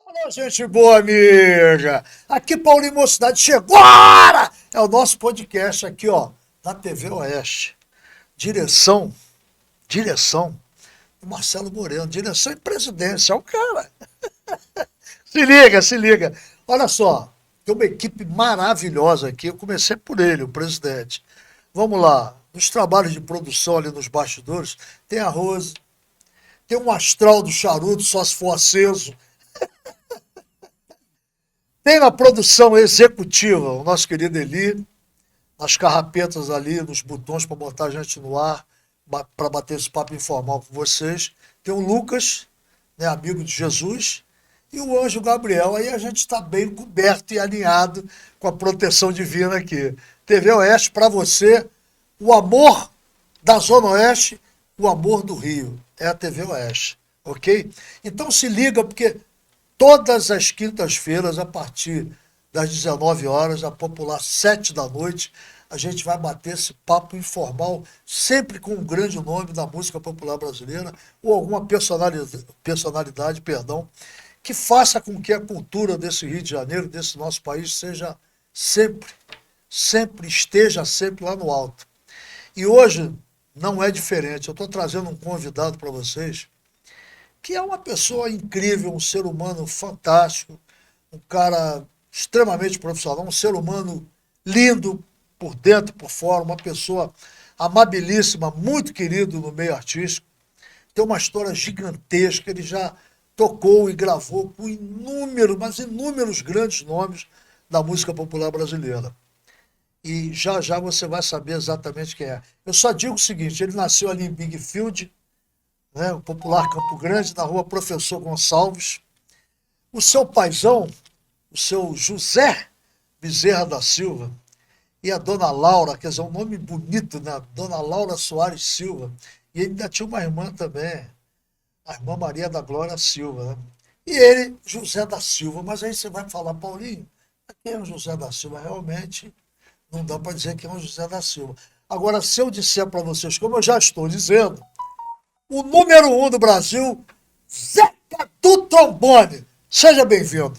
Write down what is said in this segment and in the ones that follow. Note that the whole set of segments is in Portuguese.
Alô, gente boa, amiga! Aqui, Paulinho Mocidade, chegou agora! É o nosso podcast aqui, ó, da TV Oeste. Direção, direção do Marcelo Moreno, direção e presidência, é o cara. Se liga, se liga. Olha só, tem uma equipe maravilhosa aqui, eu comecei por ele, o presidente. Vamos lá, nos trabalhos de produção ali nos bastidores, tem a Rose, tem um astral do charuto, só se for aceso. Tem na produção executiva o nosso querido Eli, nas carrapetas ali, nos botões para botar a gente no ar, para bater esse papo informal com vocês. Tem o Lucas, né, amigo de Jesus, e o anjo Gabriel. Aí a gente está bem coberto e alinhado com a proteção divina aqui. TV Oeste para você, o amor da Zona Oeste, o amor do Rio. É a TV Oeste, ok? Então se liga, porque todas as quintas-feiras, a partir das 19 horas, a popular 7 da noite, a gente vai bater esse papo informal, sempre com um grande nome da música popular brasileira, ou alguma personalidade, que faça com que a cultura desse Rio de Janeiro, desse nosso país, seja esteja sempre lá no alto. E hoje não é diferente. Eu estou trazendo um convidado para vocês, que é uma pessoa incrível, um ser humano fantástico, um cara extremamente profissional, um ser humano lindo por dentro e por fora, uma pessoa amabilíssima, muito querido no meio artístico. Tem uma história gigantesca, ele já tocou e gravou com inúmeros, mas inúmeros grandes nomes da música popular brasileira. E já já você vai saber exatamente quem é. Eu só digo o seguinte, ele nasceu ali em Big Field, né, o popular Campo Grande, na rua Professor Gonçalves. O seu paizão, o seu José Bezerra da Silva, e a dona Laura, quer dizer, um nome bonito, né? Dona Laura Soares Silva. E ele ainda tinha uma irmã também, a irmã Maria da Glória Silva, né? E ele, José da Silva. Mas aí você vai falar, Paulinho, quem é o José da Silva? Realmente não dá para dizer quem é o José da Silva. Agora, se eu disser para vocês, como eu já estou dizendo, o número 1 do Brasil, Zeca do Trombone. Seja bem-vindo.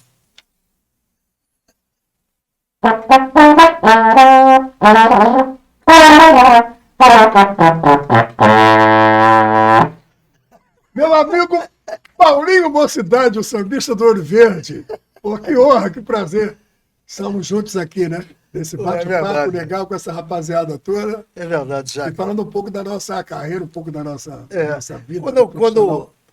Meu amigo Paulinho Mocidade, o sambista do Ouro Verde. Pô, que honra, que prazer. Estamos juntos aqui, né? Nesse bate-papo legal com essa rapaziada toda. É verdade, Jack. E falando um pouco da nossa carreira, um pouco da nossa vida.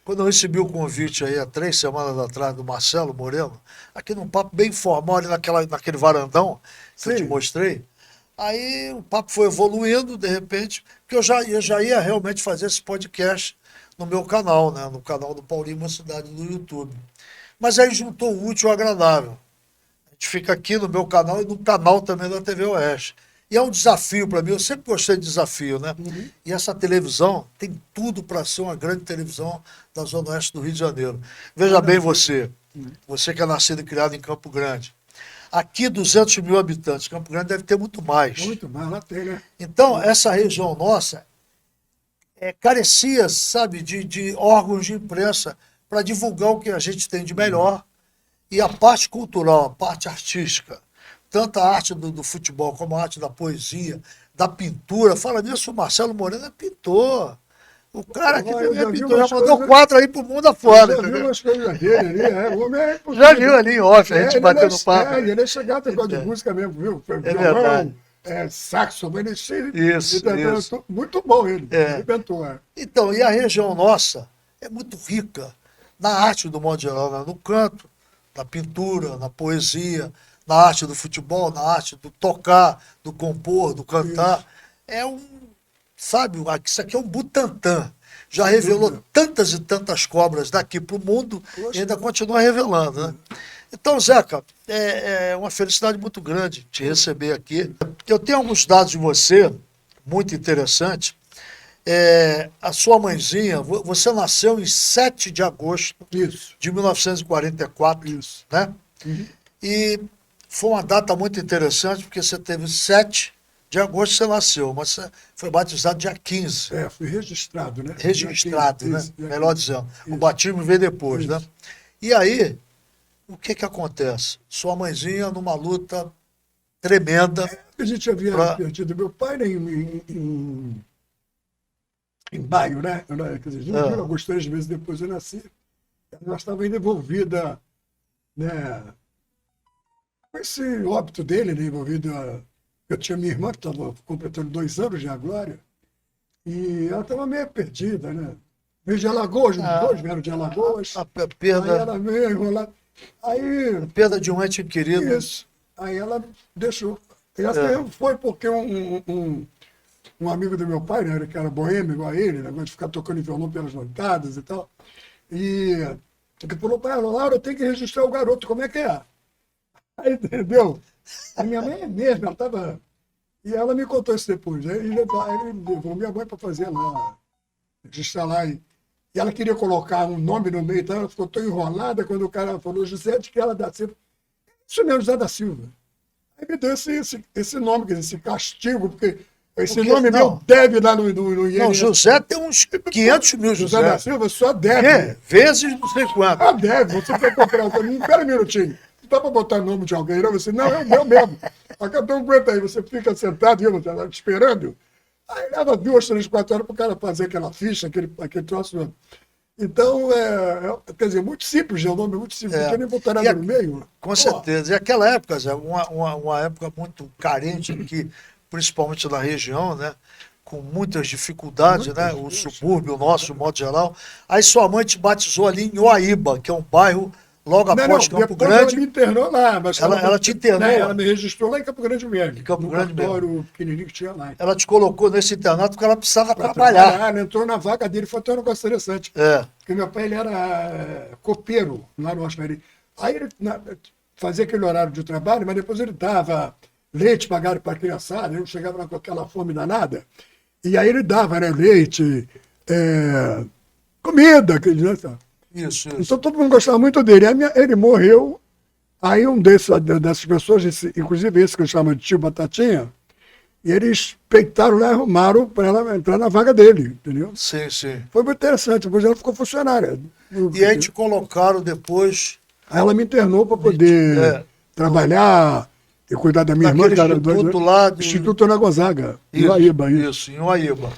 Quando eu recebi o convite aí há 3 semanas atrás do Marcelo Moreno, aqui num papo bem informal, ali naquele varandão que eu te mostrei, aí o papo foi evoluindo, de repente, porque eu já ia realmente fazer esse podcast no meu canal, né? No canal do Paulinho Mocidade do YouTube. Mas aí juntou o útil ao agradável. A gente fica aqui no meu canal e no canal também da TV Oeste. E é um desafio para mim, eu sempre gostei de desafio, né? Uhum. E essa televisão tem tudo para ser uma grande televisão da Zona Oeste do Rio de Janeiro. Veja bem você que é nascido e criado em Campo Grande. Aqui, 200 mil habitantes, Campo Grande deve ter muito mais. Muito mais, lá tem, né? Então, essa região nossa carecia, sabe, de órgãos de imprensa para divulgar o que a gente tem de melhor. E a parte cultural, a parte artística, tanto a arte do futebol como a arte da poesia, da pintura. Fala nisso, o Marcelo Moreno é pintor. O cara que é pintor, já mandou quadro aí pro mundo afora. Já viu umas coisas dele ali, o homem é já viu ali em off, a gente batendo papo. Ele é chegado a de música mesmo, viu? É verdade. Saxo, mas isso. Muito bom ele inventou. Então, e a região nossa é muito rica na arte do modo geral, né? No canto, na pintura, na poesia, na arte do futebol, na arte do tocar, do compor, do cantar. Sabe, isso aqui é um Butantã. Já revelou tantas e tantas cobras daqui para o mundo e ainda continua revelando, né? Então, Zeca, é uma felicidade muito grande te receber aqui. Eu tenho alguns dados de você, muito interessantes. A sua mãezinha, você nasceu em 7 de agosto de 1944, né? Uhum. E foi uma data muito interessante, porque você teve 7 de agosto, você nasceu, mas você foi batizado dia 15. Fui registrado, né? Registrado, né? Melhor dizendo. O batismo veio depois, né? E aí, o que que acontece? Sua mãezinha numa luta tremenda. A gente havia perdido meu pai, né, em maio, né? Quer dizer, julho, agosto, 3 meses depois eu nasci. Ela estava ainda envolvida, né, com esse óbito dele, né, envolvida. Eu tinha minha irmã que estava completando 2 anos já, a Glória, e ela estava meio perdida, né? Veio de Alagoas, os dois vieram de Alagoas. A perda, aí ela veio enrolada. Aí, a perda de um ente querido. Isso. Aí ela deixou. E essa foi porque um amigo do meu pai, né, que era boêmio igual a ele, né, de ficar tocando violão pelas noitadas e tal, e ele falou para ela: Laura, eu tenho que registrar o garoto, como é que é? Aí, entendeu? A minha mãe é mesmo, ela estava... E ela me contou isso depois. Aí ele levou minha mãe para fazer lá, registrar lá. E ela queria colocar um nome no meio, então ela ficou tão enrolada quando o cara falou José de que ela da Silva. Isso mesmo, José da Silva. Aí me deu esse nome, quer dizer, esse castigo, porque esse nome meu deve lá no INSS. Não, José tem uns 500 mil, José da Silva só deve. Vezes não sei quanto. Ah, deve. Você vai comprar um... Espera um minutinho. Não dá para botar o nome de alguém, não? Você, não, é o meu mesmo. Então aguenta aí, você fica sentado, esperando. Aí leva 2, 3, 4 horas para o cara fazer aquela ficha, aquele troço. Então, quer dizer, muito simples, o nome é muito simples, não tinha nem botar nada no meio. Com certeza. E aquela época, Zé, uma época muito carente aqui, principalmente na região, né? Com muitas dificuldades, né? O subúrbio nosso, de modo geral. Aí sua mãe te batizou ali em Uaíba, que é um bairro logo após Campo Grande. Ela me internou lá. Mas ela te internou? Ela me registrou lá em Campo Grande mesmo. Em Campo Grande mesmo. Pequenininho que tinha lá. Ela te colocou nesse internato porque ela precisava trabalhar. Ela entrou na vaga dele, foi até um negócio interessante. Porque meu pai, ele era copeiro lá no Oscar. Aí ele fazia aquele horário de trabalho, mas depois ele dava leite para a criançada, eu chegava lá com aquela fome danada, e aí ele dava, né, leite, comida, Isso. Então todo mundo gostava muito dele. Ele morreu, aí dessas pessoas, inclusive esse que eu chamo de tio Batatinha, e eles peitaram lá, arrumaram para ela entrar na vaga dele, entendeu? Sim. Foi muito interessante, depois ela ficou funcionária. E aí te colocaram depois... Aí ela me internou para poder trabalhar e cuidar da minha irmã. Instituto lá do... Instituto Ana Gonzaga, em Uaíba. Isso, em Uaíba.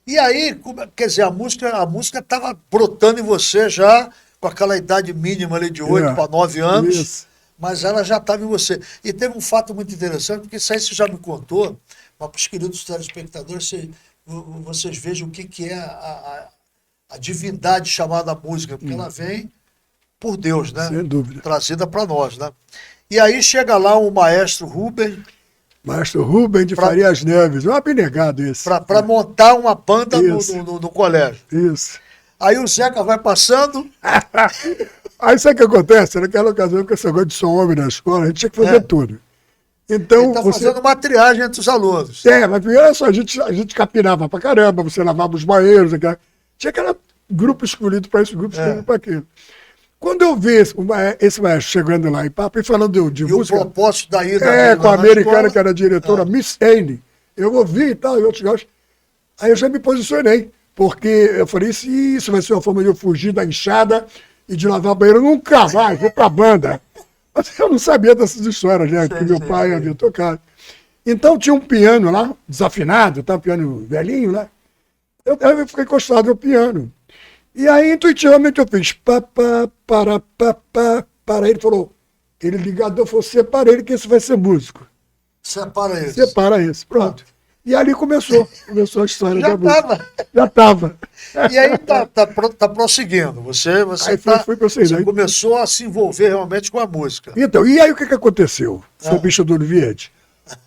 E aí, quer dizer, a música estava brotando em você já, com aquela idade mínima ali de 8 para 9 anos, isso. Mas ela já estava em você. E teve um fato muito interessante, porque isso aí você já me contou, mas para os queridos telespectadores, vocês vejam o que é a divindade chamada música, porque ela vem por Deus, né? Sem dúvida. Trazida para nós, né? E aí chega lá o maestro Rubem. Maestro Rubem de Farias Neves, um abnegado esse. Para montar uma banda no colégio. Isso. Aí o Zeca vai passando. Aí sabe o que acontece? Naquela ocasião que esse negócio de som homem na escola, a gente tinha que fazer tudo. Então, ele está fazendo uma triagem entre os alunos. Mas primeiro só, a gente capinava pra caramba, você lavava os banheiros, tinha aquele grupo escolhido para isso, grupo escolhido para aquilo. Quando eu vi esse maestro chegando lá em papo e falando de música... E o propósito da ida... com a americana que era a diretora, Miss Anne. Eu ouvi e tal, e outros gostos. Aí eu já me posicionei, porque eu falei, isso vai ser uma forma de eu fugir da enxada e de lavar banheiro. Nunca mais, vou pra banda. Mas eu não sabia dessas histórias, né? Que meu pai havia tocado. Então tinha um piano lá, desafinado, um piano velhinho, né? Eu fiquei encostado no piano. E aí, intuitivamente, eu fiz para. Ele falou, ele ligador, falou, separa ele que esse vai ser músico. Separa esse. Separa esse, pronto. E ali começou a história da música. Já estava. E aí tá prosseguindo. Você começou a se envolver realmente com a música. Então, e aí o que aconteceu? Seu bicho do Ouro Verde.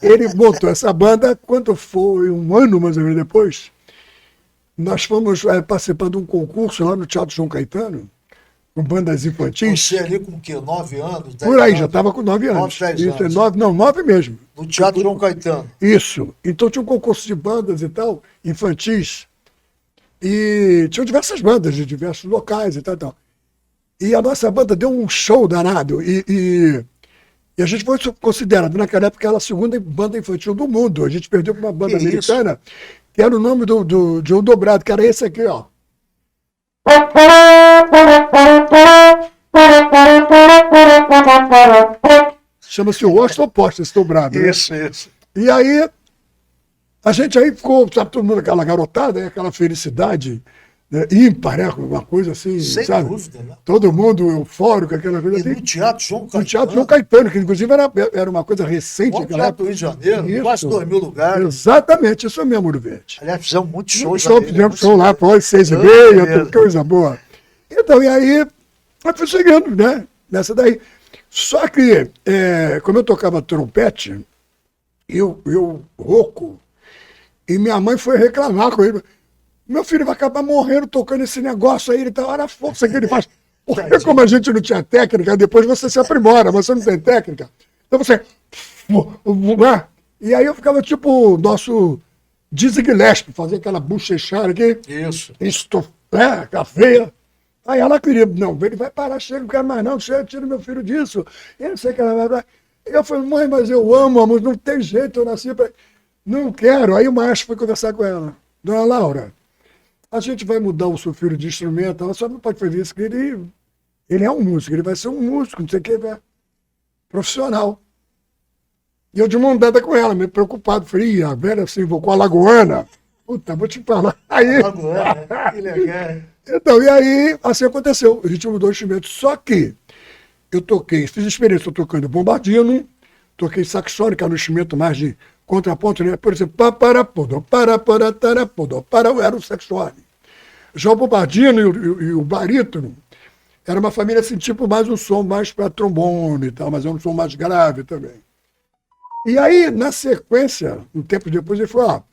Ele montou essa banda, quando foi um ano mais ou menos depois, nós fomos participando de um concurso lá no Teatro João Caetano, com bandas infantis. Você ali com o quê? 9 anos? 10 Por aí, anos? já estava com 9 anos. 9, 10 anos. 9 mesmo. No Teatro João Caetano. Isso. Então tinha um concurso de bandas e tal, infantis. E tinham diversas bandas de diversos locais e tal. E a nossa banda deu um show danado. E a gente foi considerado, naquela época, a segunda banda infantil do mundo. A gente perdeu para uma banda americana, que era o nome de um dobrado, que era esse aqui, ó. Chama-se o Washington Post, esse dobrado. Né? Isso. E aí, a gente aí ficou, sabe, todo mundo, aquela garotada, aquela felicidade, né, ímpar, né, uma coisa assim, Sem sabe? dúvida, né? Todo mundo eufórico, aquela coisa E assim. no Teatro João Caetano. No Teatro João Caetano, que inclusive era uma coisa recente. Bom Teatro do Rio de Janeiro, quase 2.000 lugares. Exatamente, isso mesmo, Ouro Verde. Aliás, fizemos muitos shows. Fizemos show lá, pós 6h30, tudo coisa boa. Então, e aí, eu fui seguindo, né, nessa daí. Só que, como eu tocava trompete, eu rouco, e minha mãe foi reclamar com ele. Meu filho vai acabar morrendo tocando esse negócio aí, ele tá, olha a força que ele faz. Porque como a gente não tinha técnica, depois você se aprimora, você não tem técnica. Então você... E aí eu ficava tipo o nosso Dizzy Gillespie, fazer aquela bochechada aqui. Isso. A veia. Aí ela queria, não, ele vai parar, chega, não quero mais não, chega, tira meu filho disso. Eu não sei que ela vai... Eu falei, mãe, mas eu amo, amor, não tem jeito, eu nasci pra... Não quero. Aí o maestro foi conversar com ela. Dona Laura, a gente vai mudar o seu filho de instrumento, ela só não pode fazer isso, porque ele é um músico, ele vai ser um músico, não sei o que, profissional. E eu de mão dada com ela, meio preocupado, falei, a velha se invocou a Lagoana, puta, vou te falar. Aí, Lagoana, que legal. Então, e aí, assim aconteceu, a gente mudou o instrumento, só que eu toquei, fiz experiência tocando bombardino, toquei saxofone, que era um instrumento mais de contraponto, né? Por exemplo, era o saxofone. Já o bombardino e o barítono era uma família assim, tipo mais um som mais para trombone e tal, mas é um som mais grave também. E aí, na sequência, um tempo depois, ele falou,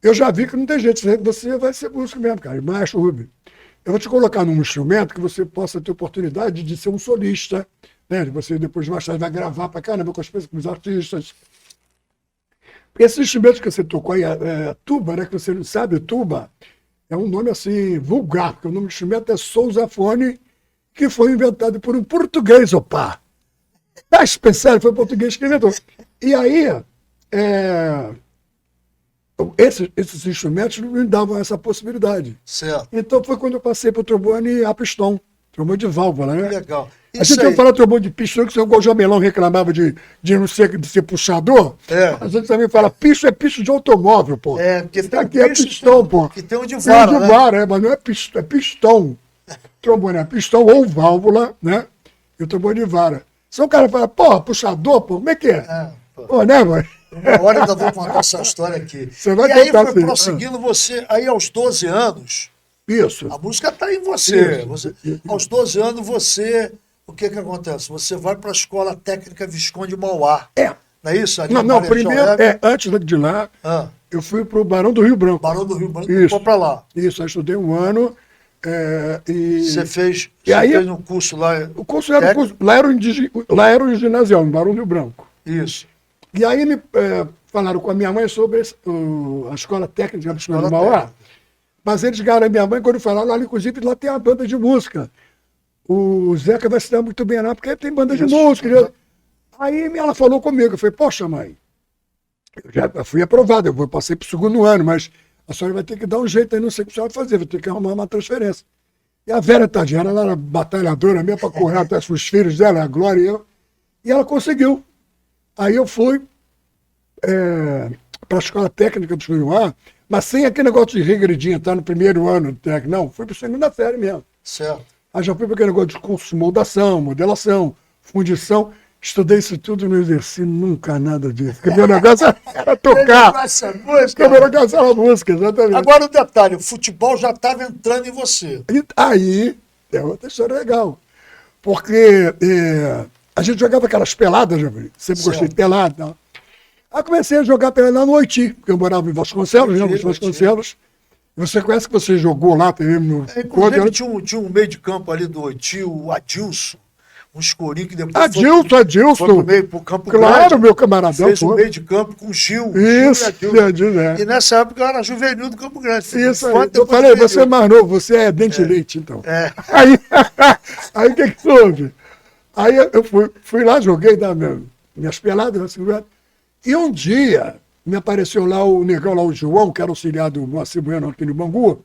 eu já vi que não tem jeito, você vai ser músico mesmo, cara, maestro Rubem. Eu vou te colocar num instrumento que você possa ter oportunidade de ser um solista, né? Você depois mais tarde vai gravar pra caramba com os artistas. Esse instrumento que você tocou aí, tuba, né? Que você não sabe, tuba, é um nome assim vulgar, porque o nome do instrumento é sousafone, que foi inventado por um português, opa. Pensando, foi um português que inventou. E aí, esses instrumentos não me davam essa possibilidade. Certo. Então foi quando eu passei para o trombone a pistão, trombone de válvula, né? Que legal. A gente ia falar trombone de pistão, que o seu Jamelão reclamava de não ser, de ser puxador. A gente também fala, pisto é pisto de automóvel, pô. Porque tem aqui é pistão, pô. Que tem um de vara, tem um de vara, mas não é pisto, é pistão. Trombone é pistão ou válvula, né? E o trombone de vara. Se o cara fala, pô, puxador, pô, como é que é? Pô, né, mãe? Uma hora eu ainda vou contar essa história aqui. Você vai e aí contar, foi sim. prosseguindo você, aí aos 12 anos, Isso. a música está em você. Isso. Aos 12 anos, o que acontece? Você vai para a Escola Técnica Visconde Mauá. Não é isso? Ali Não, primeiro, antes de lá, eu fui para o Barão do Rio Branco. Barão do Rio Branco, e foi para lá. Isso, eu estudei um ano. Você fez um curso lá? O curso era lá era o ginasial, no Barão do Rio Branco. Isso. E aí me falaram com a minha mãe sobre a Escola Técnica de Mauá. Mas eles ligaram a minha mãe quando falaram, olha, inclusive lá tem a banda de música. O Zeca vai se dar muito bem lá, porque tem banda de música. Aí ela falou comigo, eu falei, poxa, mãe, eu já fui aprovado, eu passei para o segundo ano, mas a senhora vai ter que dar um jeito aí, não sei o que a senhora vai fazer, vai ter que arrumar uma transferência. E a Vera tadinha, ela era batalhadora mesmo para correr atrás dos filhos dela, a Glória e eu, e ela conseguiu. Aí eu fui para a Escola Técnica do Suruá, mas sem aquele negócio de regredinha, tá no primeiro ano do técnico, não, fui para a segunda série mesmo. Certo. Aí já fui para aquele negócio de curso de moldação, modelação, fundição. Estudei isso tudo, não exerci nunca nada disso. Porque meu negócio era tocar. Meu negócio era música, exatamente. Agora o detalhe, o futebol já estava entrando em você. E aí, é outra história legal. Porque a gente jogava aquelas peladas, sempre gostei de pelada. Não. Aí comecei a jogar pelada lá no Oiti, porque eu morava em Vasconcelos, né? Vasconcelos. Você conhece que você jogou lá também no. Inclusive, tinha um meio de campo ali do Oiti, o Adilson. Um escurinho que depois Adilson. Foi pro Campo Grande. Claro, meu camaradão. Fez um meio de campo com o Gil. Isso, Adilson. E nessa época eu era juvenil do Campo Grande. Isso aí. Eu falei, você é mais novo, você é dente leite, então. Aí o que houve? Aí eu fui lá, joguei minhas peladas na segunda. E um dia me apareceu lá o negão, lá o João, que era auxiliar do Moacir Bueno aqui no Bangu.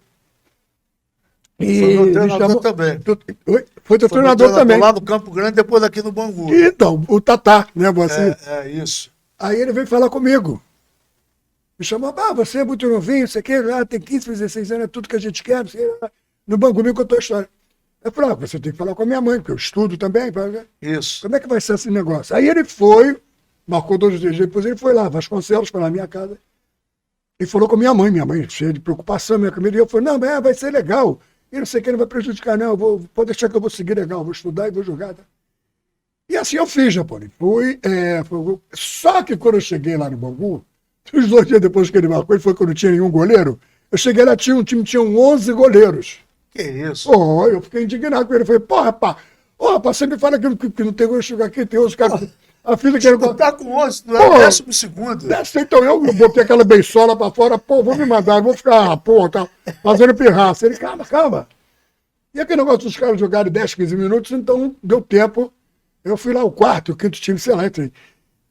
Foi meu treinador também. Foi teu treinador também. Lá no Campo Grande, depois aqui no Bangu. Então, o Tatá, né, você? Isso. Aí ele veio falar comigo. Me chamou, você é muito novinho, você quer, tem 15, 16 anos, é tudo que a gente quer. No Bangu me contou a história. Eu falei, você tem que falar com a minha mãe, porque eu estudo também. Isso. Como é que vai ser esse negócio? Aí ele foi, marcou 2 dias depois, ele foi lá, Vasconcelos, foi na minha casa, e falou com a minha mãe cheia de preocupação, minha família, e eu falei, não, vai ser legal, e não sei o que, não vai prejudicar, não, pode deixar que eu vou seguir legal, vou estudar e vou jogar. Tá? E assim eu fiz, Japone. Só que quando eu cheguei lá no Bangu, os 2 dias depois que ele marcou, ele foi quando não tinha nenhum goleiro, eu cheguei lá, o time tinha 11 goleiros. Que isso? Eu fiquei indignado com ele. Falei, rapaz, você me fala que não tem gosto de jogar aqui, tem outros caras. A filha que ele tá com 11, não é 12º. Então eu botei aquela beisola pra fora, vou me mandar, vou ficar, tá fazendo pirraça. Ele, calma. E aquele negócio dos caras jogarem 10, 15 minutos, então deu tempo. Eu fui lá, o 4º, o 5º time, sei lá, entrei.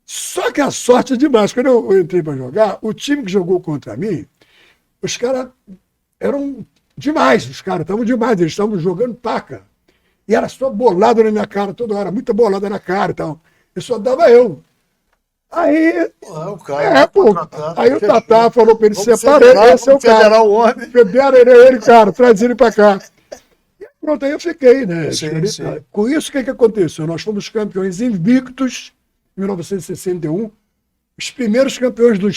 Só que a sorte é demais. Quando eu entrei pra jogar, o time que jogou contra mim, os caras eram demais, os caras estavam demais, eles estavam jogando paca. E era só bolada na minha cara toda hora, muita bolada na cara e tal. E só dava eu. Aí. Aí o Tatá falou pra ele: separa, esse é o cara. Federa ele, cara, traz ele pra cá. E pronto, aí eu fiquei, né? Sim. Com isso, o que aconteceu? Nós fomos campeões invictos em 1961. Os primeiros campeões do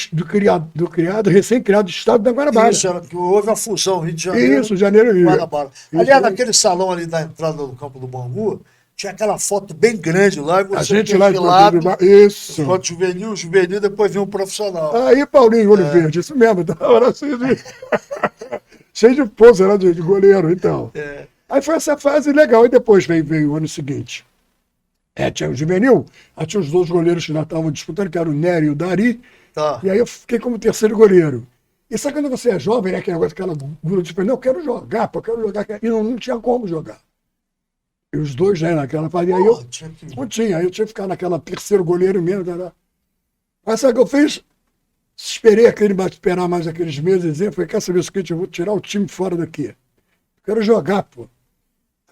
recém-criado estado da Guanabara. Isso, houve a fusão Rio de Janeiro. Isso, Janeiro e Guanabara. Aliás, naquele salão ali da entrada do campo do Bangu, tinha aquela foto bem grande lá. E você a gente lá de lado. Isso. Foto juvenil, depois vinha um profissional. Aí, Paulinho Olho Verde, isso mesmo. Cheio de pose lá de goleiro, então. Aí foi essa fase legal. E depois veio o ano seguinte. Tinha o juvenil, aí tinha os 2 goleiros que já estavam disputando, que eram o Nery e o Dari. Tá. E aí eu fiquei como 3º goleiro. E sabe quando você é jovem, né? Aquele negócio, aquela gula de não, eu quero jogar, eu quero jogar. E não tinha como jogar. E os 2, né, naquela fase. Aí eu não tinha, aí eu tinha que ficar naquela 3º goleiro mesmo. Mas sabe o que eu fiz? Esperei esperar mais aqueles meses e falei, quer saber o seguinte, eu vou tirar o time fora daqui. Eu quero jogar, pô.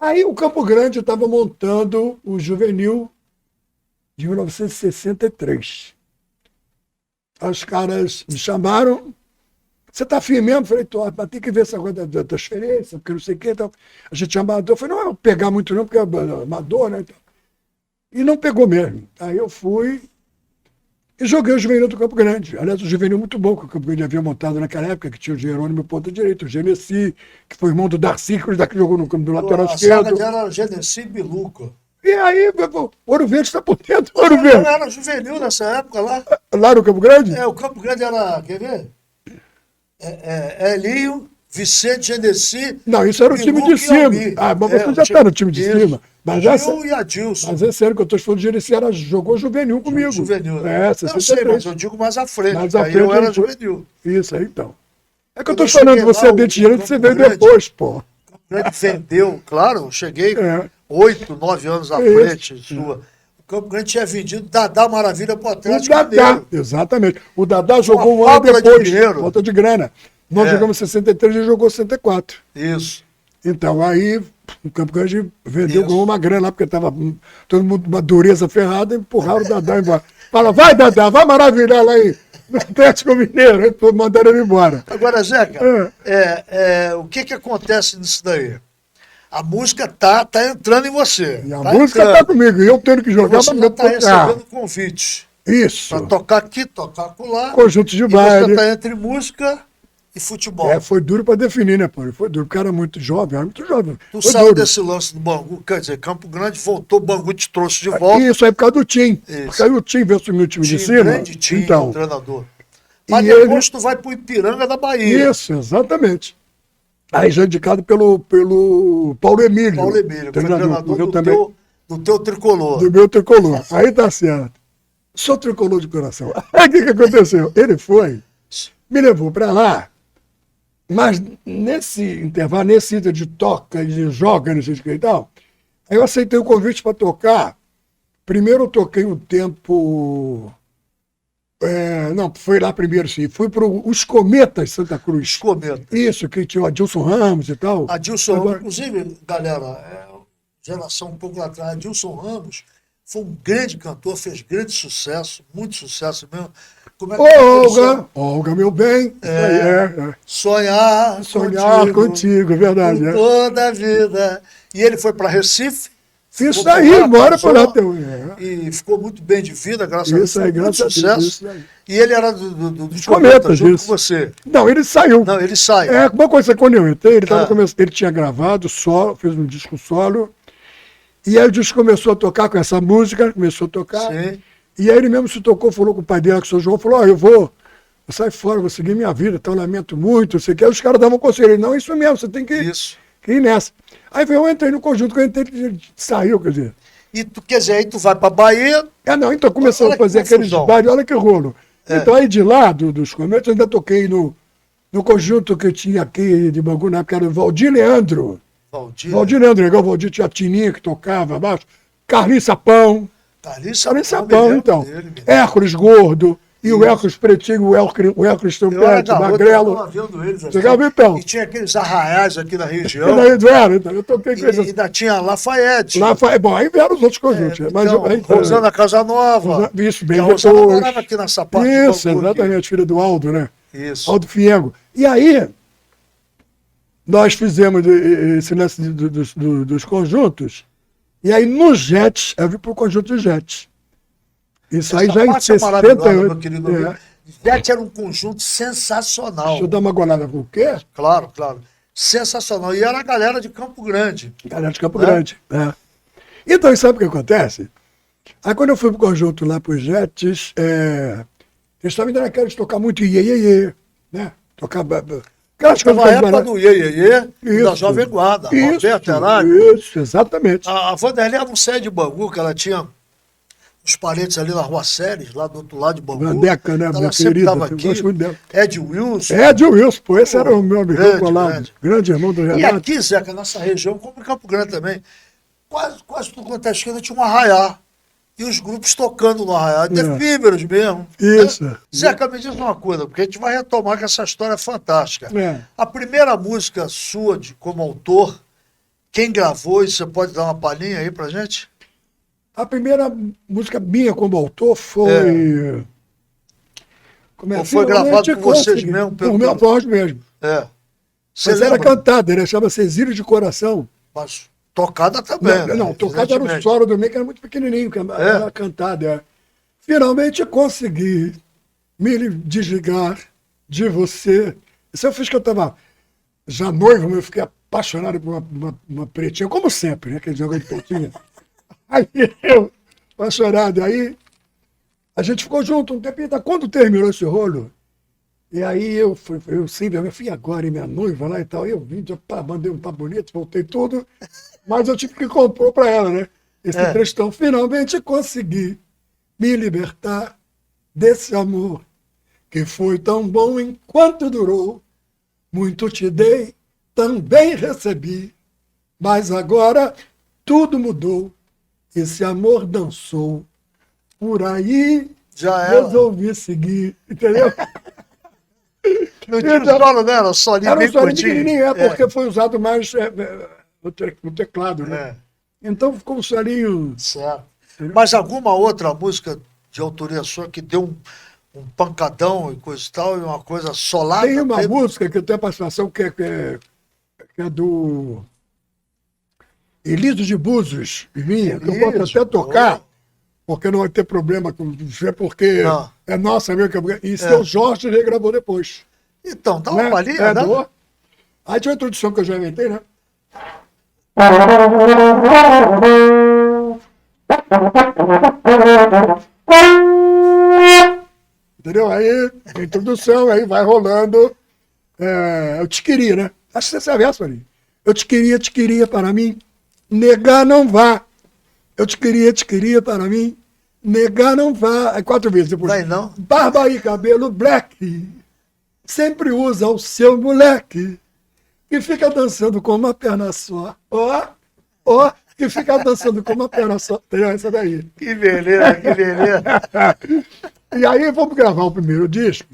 Aí o Campo Grande estava montando o juvenil de 1963. Os caras me chamaram, você está firme mesmo? Eu falei, mas tem que ver essa coisa da transferência, porque não sei o que. Então, a gente é amador. Eu falei, não, pegar muito não, porque é amador, né? Então, e não pegou mesmo. Aí eu fui e joguei o juvenil do Campo Grande. Aliás, o juvenil muito bom, que o Campo Grande havia montado naquela época, que tinha o Jerônimo ponta direita, o Genesi, que foi irmão do Darcy, que jogou no campo do lateral esquerdo. A saga era o Genesi e Biluca. E aí, Ouro Verde está por dentro. Ouro Verde. Era juvenil nessa época lá. Lá no Campo Grande? O Campo Grande era, quer ver? Elinho, Vicente, Genesi. Não, isso era o time de cima. Mas você já está no time de cima. Mas e Adilson. Mas é sério que eu estou falando de Genesi, jogou juvenil comigo. Juvenil. Eu sei, mas eu digo mais à frente. Eu era juvenil. Isso aí, então. É que eu estou falando, você é dente direito, você veio depois, pô. O Campo Grande vendeu, claro, eu cheguei 8, 9 anos à frente sua. O Campo Grande tinha vendido Dadá Maravilha para o Atlético Mineiro. Exatamente. O Dadá jogou um ano depois. Falta de grana. Nós jogamos 63 e ele jogou 64. Isso. Então, aí o Campo Grande vendeu com uma grana lá, porque estava todo mundo uma dureza ferrada, empurraram o Dadá embora. Fala, vai Dadá, vai maravilhar lá aí no Atlético Mineiro. Aí mandaram ele embora. Agora, Zeca, o que acontece nisso daí? A música tá entrando em você. E a música tá comigo, e eu tendo que jogar. Você já está recebendo convite. Isso. Para tocar aqui, tocar acolá. Conjunto de baile. E você está entre música e futebol. Foi duro para definir, né, pô? Foi duro, porque era muito jovem, Tu saiu desse lance do Bangu, quer dizer, Campo Grande voltou, o Bangu te trouxe de volta. Isso aí por causa do Tim. Porque aí o Tim veio assumir o time de cima. Grande Tim, então, o treinador. Mas depois tu vai pro Ipiranga da Bahia. Isso, exatamente. Aí já indicado pelo Paulo Emílio. Paulo Emílio, que foi treinador do teu tricolor. Do meu tricolor. Aí tá certo. Sou tricolor de coração. Aí o que aconteceu? Ele foi, me levou para lá, mas nesse intervalo, nesse item de toca e de joga, não sei o que e tal, aí eu aceitei o convite para tocar. Primeiro eu toquei um tempo Não, foi lá primeiro, sim. Fui para os Cometas Santa Cruz. Os Cometas. Isso, que tinha o Adilson Ramos e tal. Adilson Ramos, inclusive, galera, geração um pouco lá atrás, Adilson Ramos foi um grande cantor, fez grande sucesso, muito sucesso mesmo. Como é que Olga, meu bem. Sonhar contigo, verdade. Por toda a vida. E ele foi para Recife. Isso daí, bora para lá até hoje. E ficou muito bem de vida, graças a Deus. Isso aí, graças a Deus. Sucesso. E ele era dos Cometas, junto com você. Não, ele saiu. Não, ele sai. Uma coisa, quando eu entrei, ele tinha gravado solo, fez um disco solo. E aí o disco começou a tocar com essa música, começou a tocar. Sim. E aí ele mesmo se tocou, falou com o pai dele, com o seu João, falou, eu vou sair fora, vou seguir minha vida, então lamento muito, você quer. Os caras davam conselho, não, isso mesmo, você tem que ir nessa. Aí eu entrei no conjunto, quando eu entrei, ele saiu, quer dizer. E tu, quer dizer, aí tu vai pra Bahia. Então começou a fazer aqueles bailes, olha que rolo. Então aí de lá, dos Cometas, eu ainda toquei no conjunto que eu tinha aqui de Bangu, na época era o Valdir Leandro. Valdir Leandro, igual o Valdir tinha a Tininha que tocava abaixo. Carlinhos Sapão. Carlinhos Sapão, então. Hércules Gordo. E o Hércules Pretinho, o Hércules Trompete, Magrelo. Chegava então. E tinha aqueles arraiais aqui na região. Então, eu toquei com eles. E ainda tinha Lafayette. Bom, aí vieram os outros conjuntos. Rosana Casanova. Isso, bem depois. Rosana morava aqui nessa parte. Isso, exatamente, filha do Aldo, né? Isso. Aldo Fiengo. E aí, nós fizemos esse lance dos conjuntos. E aí, no Jets, eu vim para o conjunto de Jets. Isso aí já em 68. Meu querido amigo. Jets era um conjunto sensacional. Deixa eu dar uma golada com o quê? Claro. Sensacional. E era a galera de Campo Grande. Galera de Campo Grande, Então, sabe o que acontece? Aí, quando eu fui pro conjunto lá pro Jets, eles estavam ainda naquela de tocar muito iê, né? Tocar... Aquelas coisas na época do iê, da Jovem Guarda. Roberto Heráclito. Isso, exatamente. A Vanderlei não sai de Bangu, que ela tinha os parentes ali na Rua Séries, lá do outro lado de Bangu. Vandeca, né? Ela sempre estava aqui. Ed Wilson. Pô, esse era o meu amigo lá, grande irmão do Renato. E aqui, Zeca, nessa região, como em Campo Grande também, quase tudo quanto é esquerda tinha um arraiá. E os grupos tocando no arraiá, efímeros mesmo. Isso. Né? Zeca, me diz uma coisa, porque a gente vai retomar que essa história é fantástica. A primeira música sua, como autor, quem gravou, e você pode dar uma palhinha aí pra gente? A primeira música minha como autor foi... Ou foi gravado por vocês mesmo? Por minha voz mesmo. Mas era cantada, né? Chama-se Exílio de Coração. Mas tocada também. Não, tocada era o solo do meio, que era muito pequenininho, que era cantada. Finalmente consegui me desligar de você. Isso eu fiz que eu estava já noivo, eu fiquei apaixonado por uma pretinha, como sempre, né? Aquele jogo de pretinha. Aí eu, apaixonado, aí a gente ficou junto um tempinho. Quando terminou esse rolo, e aí eu sempre, minha filha agora e minha noiva lá e tal, eu vim, mandei um papo bonito, voltei tudo, mas eu tive que compor para ela, né? Esse trechão, finalmente consegui me libertar desse amor que foi tão bom enquanto durou. Muito te dei, também recebi, mas agora tudo mudou. Esse amor dançou, por aí já resolvi seguir, entendeu? Não tinha solo, né? Era um solinho bem curtinho. Pequenininho, porque foi usado mais no teclado, né? Então ficou um solinho... Certo. Mas alguma outra música de autoria sua que deu um pancadão e coisa e tal, e uma coisa solada? Tem uma música que eu tenho a participação que é do... Eliso de Búzios, minha, que eu posso até tocar, porque não vai ter problema com você, porque é nossa mesmo. E seu Jorge regravou depois. Então, dá uma palhinha, né? Aí tinha uma introdução que eu já inventei, né? Entendeu? Aí, a introdução, aí vai rolando. Eu te queria, né? Acho que você sabe essa, ali. Eu te queria para mim. Negar não vá. Eu te queria para mim. Negar não vá. Aí 4 vezes depois. Vai não. Barba e cabelo black. Sempre usa o seu moleque. Que fica dançando com uma perna só. Que fica dançando com uma perna só. Tem essa daí. Que beleza, que beleza. E aí vamos gravar o primeiro disco.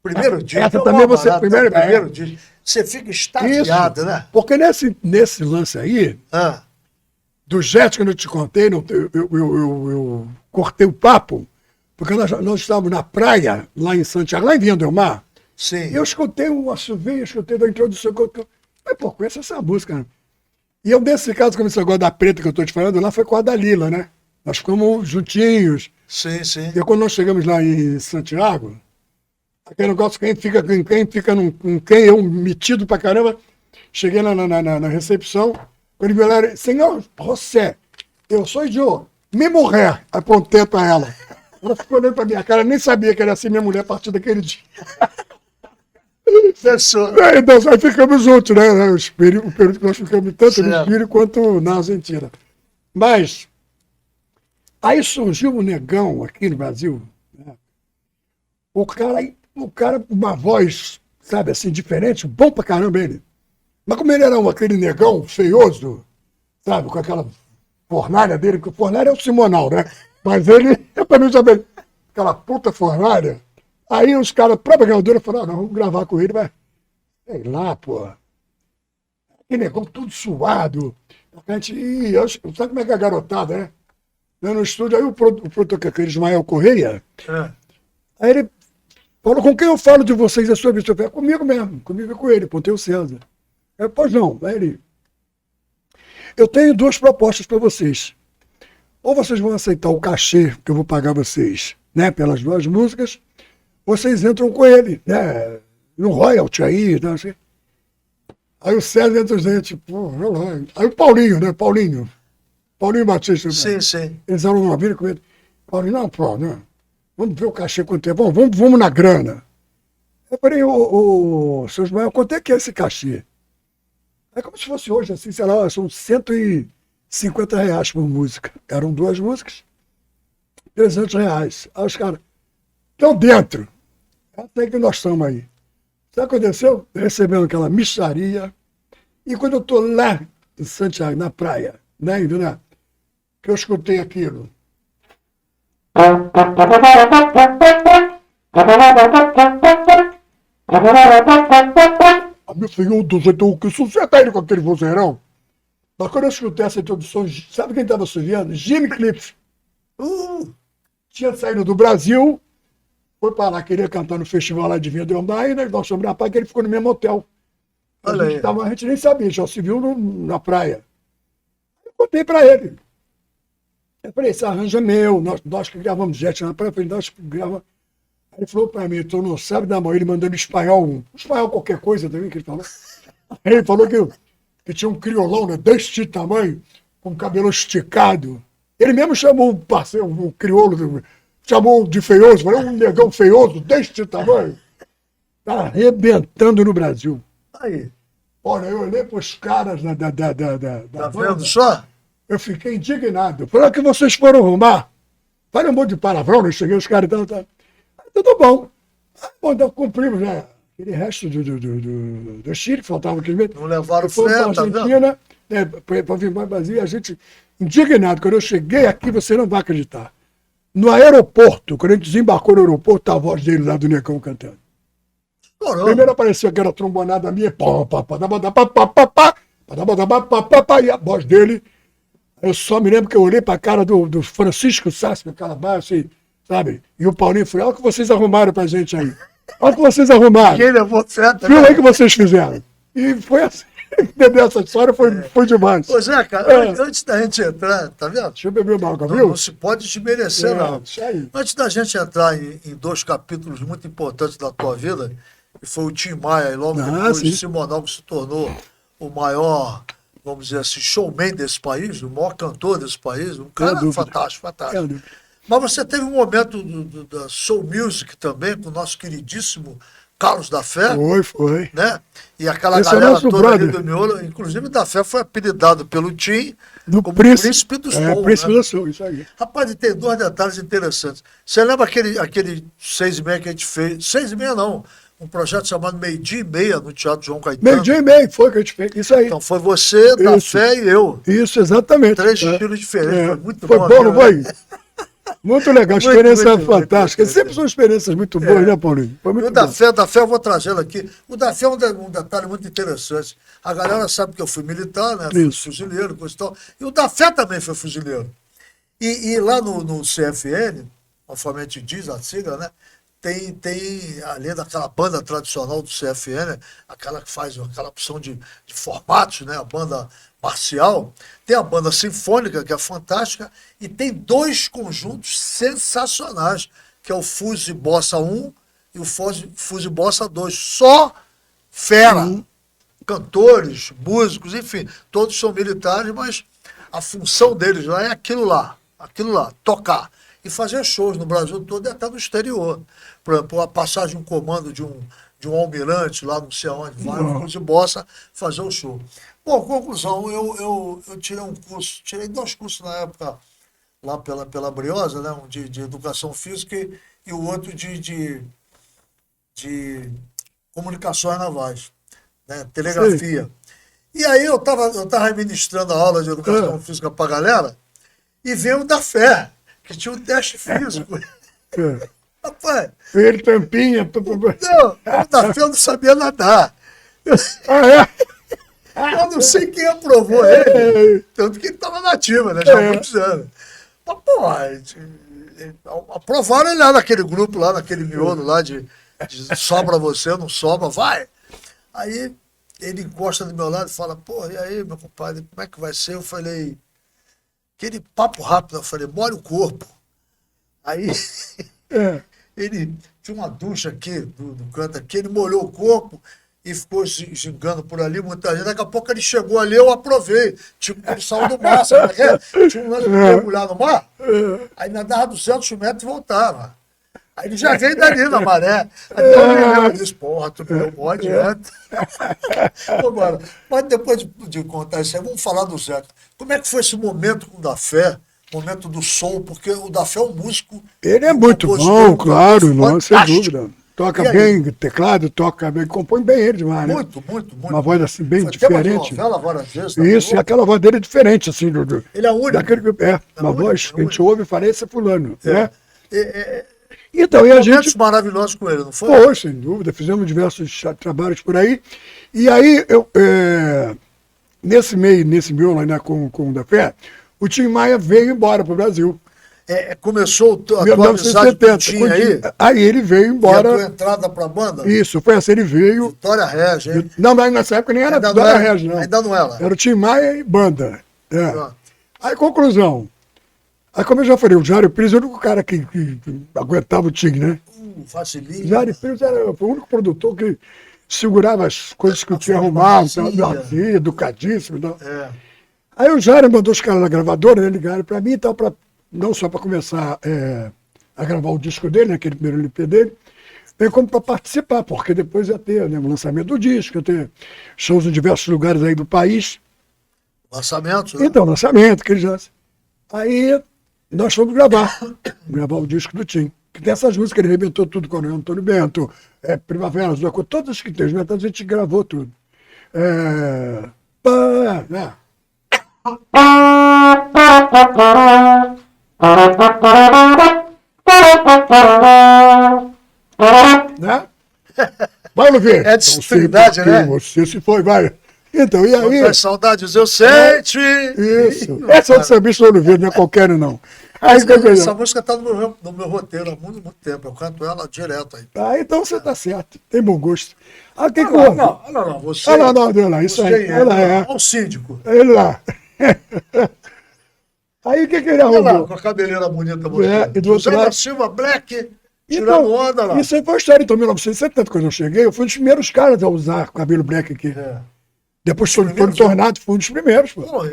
Primeiro disco. Essa também você... Primeiro disco. Você fica extasiado, né? Porque nesse lance aí, do jet que eu te contei, eu cortei o papo, porque nós estávamos na praia, lá em Santiago, lá em Vinha del Mar. Sim. Eu escutei um assovio, escutei da introdução. Mas, pô, conheço essa música, né? E eu, nesse caso, como esse negócio da preta que eu estou te falando, lá foi com a Dalila, né? Nós ficamos juntinhos. Sim, sim. E quando nós chegamos lá em Santiago, aquele negócio, quem fica com quem, eu metido pra caramba, cheguei lá na recepção, quando me olharam, senhor José, eu sou Joe, minha mulher, apontei pra ela. Ela ficou olhando pra minha cara, nem sabia que era assim minha mulher a partir daquele dia. Então, aí ficamos juntos, né? O período que nós ficamos tanto no Chile quanto na Argentina. Mas, aí surgiu um negão aqui no Brasil, né? O cara, uma voz, sabe, assim, diferente, bom pra caramba ele. Mas como ele era aquele negão feioso, sabe, com aquela fornalha dele, porque o fornalha é o Simonal, né? Mas ele, eu também sabia, aquela puta fornalha. Aí os caras, a própria gravadora, falaram, não, vamos gravar com ele, mas sei lá, pô. Aquele negão tudo suado. A gente, sabe como é que é a garotada, né? Eu no estúdio, aí o produtor, aquele Ismael Correia, aí ele falou, com quem eu falo de vocês, a sua vista? Eu falei, comigo mesmo, comigo e com ele, Ponteu César. Aí, pois não, aí ele, eu tenho duas propostas para vocês. Ou vocês vão aceitar o cachê que eu vou pagar vocês, né, pelas duas músicas, vocês entram com ele, né, no royalty aí, né, assim. Aí o César entra e tipo, aí o Paulinho, né, Paulinho Batista. Sim, né? sim. Eles eram uma vida com ele. Paulinho, não, pô, né, vamos ver o cachê quanto é, vamos na grana. Eu falei, seu Ismael, quanto é que é esse cachê? É como se fosse hoje, assim, sei lá, são R$150 por música. Eram duas músicas, R$300. Aí os caras, estão dentro. Até que nós estamos aí. Sabe o que aconteceu? Recebendo aquela micharia. E quando eu estou lá em Santiago, na praia, né, que eu escutei aquilo. Meu senhor do céu, então, que sucesso ele com aquele vozeirão. Mas quando eu escutei essa introdução, sabe quem estava subindo? Jimmy Cliff. Tinha saído do Brasil, foi para lá, queria cantar no festival lá de Vinha del Mar, e nós fomos na praia, que ele ficou no mesmo hotel. A gente nem sabia, já se viu na praia. Eu contei para ele. Eu falei, esse arranjo é meu, nós que gravamos jet na praia, eu falei, nós que gravamos. Ele falou para mim, tu não sabe da mão, ele mandando espanhol qualquer coisa também que ele falou. Ele falou que tinha um criolão, né, deste tamanho, com cabelo esticado. Ele mesmo chamou um parceiro, um crioulo, chamou de feioso, falou, um negão feioso deste tamanho. Tá arrebentando no Brasil. Aí. Olha, eu olhei para os caras da Tá banda, vendo só? eu fiquei indignado. Falei, que vocês foram arrumar? Falei um monte de palavrão, eu cheguei, os caras e tudo bom. Bom, então cumprimos, né? Aquele resto do Chile, faltava aquele mês. Não levaram Foi para a freio, tá vendo? Argentina, né, para vir mais Brasil, a gente indignado. Quando eu cheguei aqui, você não vai acreditar. No aeroporto, quando a gente desembarcou no aeroporto, tá a voz dele lá do Negão cantando. Caramba. Primeiro apareceu aquela trombonada minha, e a voz dele. Eu só me lembro que eu olhei para a cara do Francisco Sassi, com aquela baixa, assim, sabe? E o Paulinho falou, olha o que vocês arrumaram pra gente aí. Olha o que vocês arrumaram. Quem levou certo? Viu aí o que vocês fizeram. E foi assim. Entendeu? Essa história foi demais. Ô, Zé, cara, antes da gente entrar, tá vendo? Deixa eu beber uma água, Não, viu? não se pode desmerecer, não. Isso aí. Antes da gente entrar em dois capítulos muito importantes da tua vida, que foi o Tim Maia, e logo depois sim. o Simonal, que se tornou o maior, vamos dizer assim, showman desse país, o maior cantor desse país, um cara fantástico, fantástico. Mas você teve um momento da Soul Music também, com o nosso queridíssimo Carlos da Fé. Foi. Né? E aquela Esse galera é nosso toda ali brother. do miolo, inclusive da Fé foi apelidado pelo Tim como Príncipe do Soul. Príncipe né? do Soul, isso aí. Rapaz, e tem dois detalhes interessantes. Você lembra aquele 6h30 que a gente fez? 6h30 não, um projeto chamado Meio Dia e Meia no Teatro João Caetano. Meio dia e meio, foi que a gente fez. Isso aí. Então foi você, da Fé e eu. Isso, exatamente. Três estilos diferentes. Foi muito Foi bom, não foi? Muito legal, experiência fantástica. Sempre são experiências muito boas, né, Paulinho? Foi muito o da fé eu vou trazê-lo aqui. O da fé é um detalhe muito interessante. A galera sabe que eu fui militar, né? Fui fuzileiro, coisa e tal. E o da fé também foi fuzileiro. E lá no CFN, conforme a gente diz, a sigla, né? Tem, além daquela banda tradicional do CFN, aquela que faz aquela opção de formatos, né? A banda marcial, tem a banda sinfônica, que é fantástica, e tem 2 conjuntos sensacionais, que é o Fuse Bossa 1 e o Fuse Bossa 2. Só fera! Cantores, músicos, enfim, todos são militares, mas a função deles lá é aquilo lá, tocar. E fazer shows no Brasil todo e até no exterior. Por exemplo, a passagem de um comando de um almirante lá não sei aonde, vai no Fuse Bossa fazer o show. Bom, conclusão, eu tirei 2 cursos na época lá pela Briosa, né? Um de educação física e o outro de comunicações navais, né? Telegrafia. Sim. E aí eu tava ministrando a aula de educação física pra galera e veio o da fé, que tinha um teste físico. Rapaz. Ele tampinha. Não, o da fé eu não sabia nadar. Eu não sei quem aprovou ele, tanto que ele estava nativa, né? Já há muitos anos. Mas, pô, aprovaram ele lá naquele grupo, lá naquele miolo lá de sobra você, não sobra, vai. Aí ele encosta do meu lado e fala, pô, e aí, meu compadre, como é que vai ser? Eu falei, aquele papo rápido, eu falei, molha o corpo. Aí ele tinha uma ducha aqui, do canto aqui, ele molhou o corpo e ficou gingando por ali, muita gente. Daqui a pouco ele chegou ali, eu aprovei. Tipo, ele saiu do mar, sabe? Tinha um lance de mergulhar no mar, aí nadava 200 metros e voltava. Aí ele já veio dali na maré. Aí eu disse, porra, tu me deu mó adianta. Agora, mas depois de contar isso aí, vamos falar do Zé. Como é que foi esse momento com o da fé? Momento do som, porque o da fé é um músico. Ele é muito bom, claro, não, sem dúvida. Toca bem teclado, toca bem, compõe bem ele demais, né? Muito. Uma voz assim, bem diferente. Novela, várias vezes, isso, e aquela voz dele é diferente, assim. Ele é único. Uma voz que a gente ouve e fala, esse é fulano, né? Então, e a gente... maravilhosos com ele, não foi? Foi, sem dúvida. Fizemos diversos trabalhos por aí. E aí, nesse miolo, né, com o da fé, o Tim Maia veio embora para o Brasil. Começou a tua amizade com o Tim aí? Aí ele veio embora. E a tua entrada para a banda? Isso, foi assim, ele veio. Vitória Regia, hein? Não, mas nessa época nem era Vitória Regia, não. Ainda não era. Era o Tim Maia e banda. Aí, conclusão. Aí, como eu já falei, o Jário Pires era o único cara que aguentava o Tim, né? Facilinho. O Jário Pires foi o único produtor que segurava as coisas que o Tim arrumava, educadíssimo. Então. Aí o Jário mandou os caras da gravadora, né, ligaram para mim e tal, não só para começar a gravar o disco dele, né, aquele primeiro LP dele, bem como para participar, porque depois ia ter, né, o lançamento do disco, ia ter shows em diversos lugares aí do país. Lançamento, né? Então, lançamento, aqueles lances. Aí nós fomos gravar o disco do Tim. Que tem essas músicas, ele arrebentou tudo com o Antônio Bento, Primavera, todas que tem, os metais a gente gravou tudo. Né? Né? Vai, Luiz. É distribuidade, né? Você se foi, vai. Então, e aí? Quantas saudades eu sente. Isso. Essa é o sambista Ouro Verde, não é qualquer não. Aí, essa música está no meu roteiro há muito tempo. Eu canto ela direto aí. Então você está certo. Tem bom gosto. Ah, quem não, você. Não, isso aí. Ela é o síndico. Ele lá. Aí o que ele arrumou? Lá, com a cabeleira bonita. E do outro lado. Silva Black, tirando onda lá. Isso aí foi a história. Então, em 1970, quando eu cheguei, eu fui um dos primeiros caras a usar cabelo black aqui. Depois foi no Tornado, fui um dos primeiros. Pô,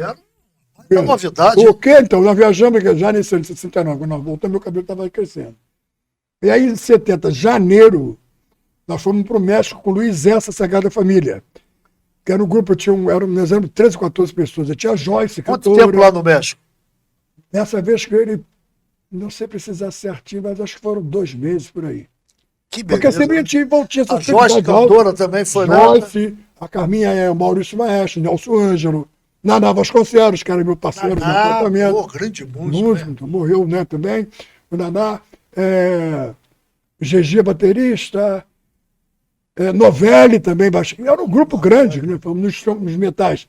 é novidade. O quê? Então, nós viajamos já nesse ano de 69, quando nós voltamos, meu cabelo estava crescendo. E aí, em 70, janeiro, nós fomos para o México com o Luiz Essa Sagrada Família. Que era um grupo, nós éramos 13, 14 pessoas. Eu tinha a Joyce, Quanto tempo lá no México? Dessa vez que ele, não sei precisar certinho, mas acho que foram 2 meses por aí. Que beleza. Porque sempre tinha e voltinha. A Joyce, cantora, também foi Joyce, a Carminha o Maurício Maestro, Nelson Ângelo, Naná Vasconcelos, que era meu parceiro no apartamento. Grande músico. Morreu, né, também. o Naná, GG baterista, Novelli também, baixinho. Era um grupo grande, né? Nos metais.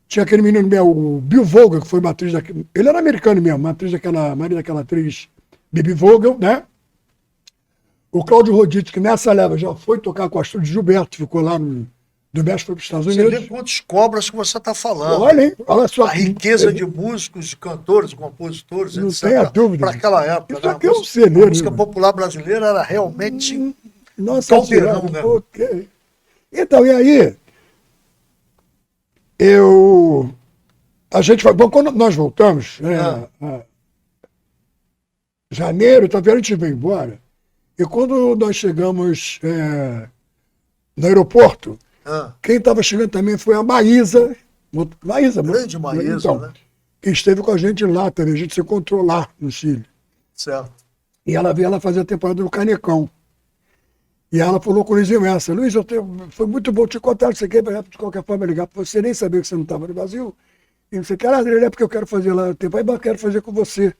Tinha aquele menino meu, o Bill Vogel, que foi uma atriz daquele. Ele era americano mesmo, uma atriz marido daquela atriz Bibi Vogel, né? O Cláudio Rodite, que nessa leva já foi tocar com a Astrid Gilberto, ficou lá do México, foi para os Estados Unidos. Você vê quantos cobras que você está falando. Olha, hein? Olha só. A riqueza de músicos, de cantores, de compositores, não etc. tenha dúvida. Para aquela época. Isso aqui é um celeiro. A música popular brasileira era realmente nossa, caldeirão, né? Okay. Então, e aí? A gente vai. Bom, quando nós voltamos, janeiro, tá vendo? A gente veio embora. E quando nós chegamos no aeroporto, quem estava chegando também foi a Maísa. Grande Maísa, então, né? Que esteve com a gente lá também. A gente se encontrou lá no Chile. Certo. E ela veio fazer a temporada do Canecão. E ela falou com o Luiz Imessa, Luiz, foi muito bom te contar, não sei o que, de qualquer forma ligar para você, nem sabia que você não estava no Brasil. E não sei o que, é porque eu quero fazer lá o tempo, aí eu quero fazer com você.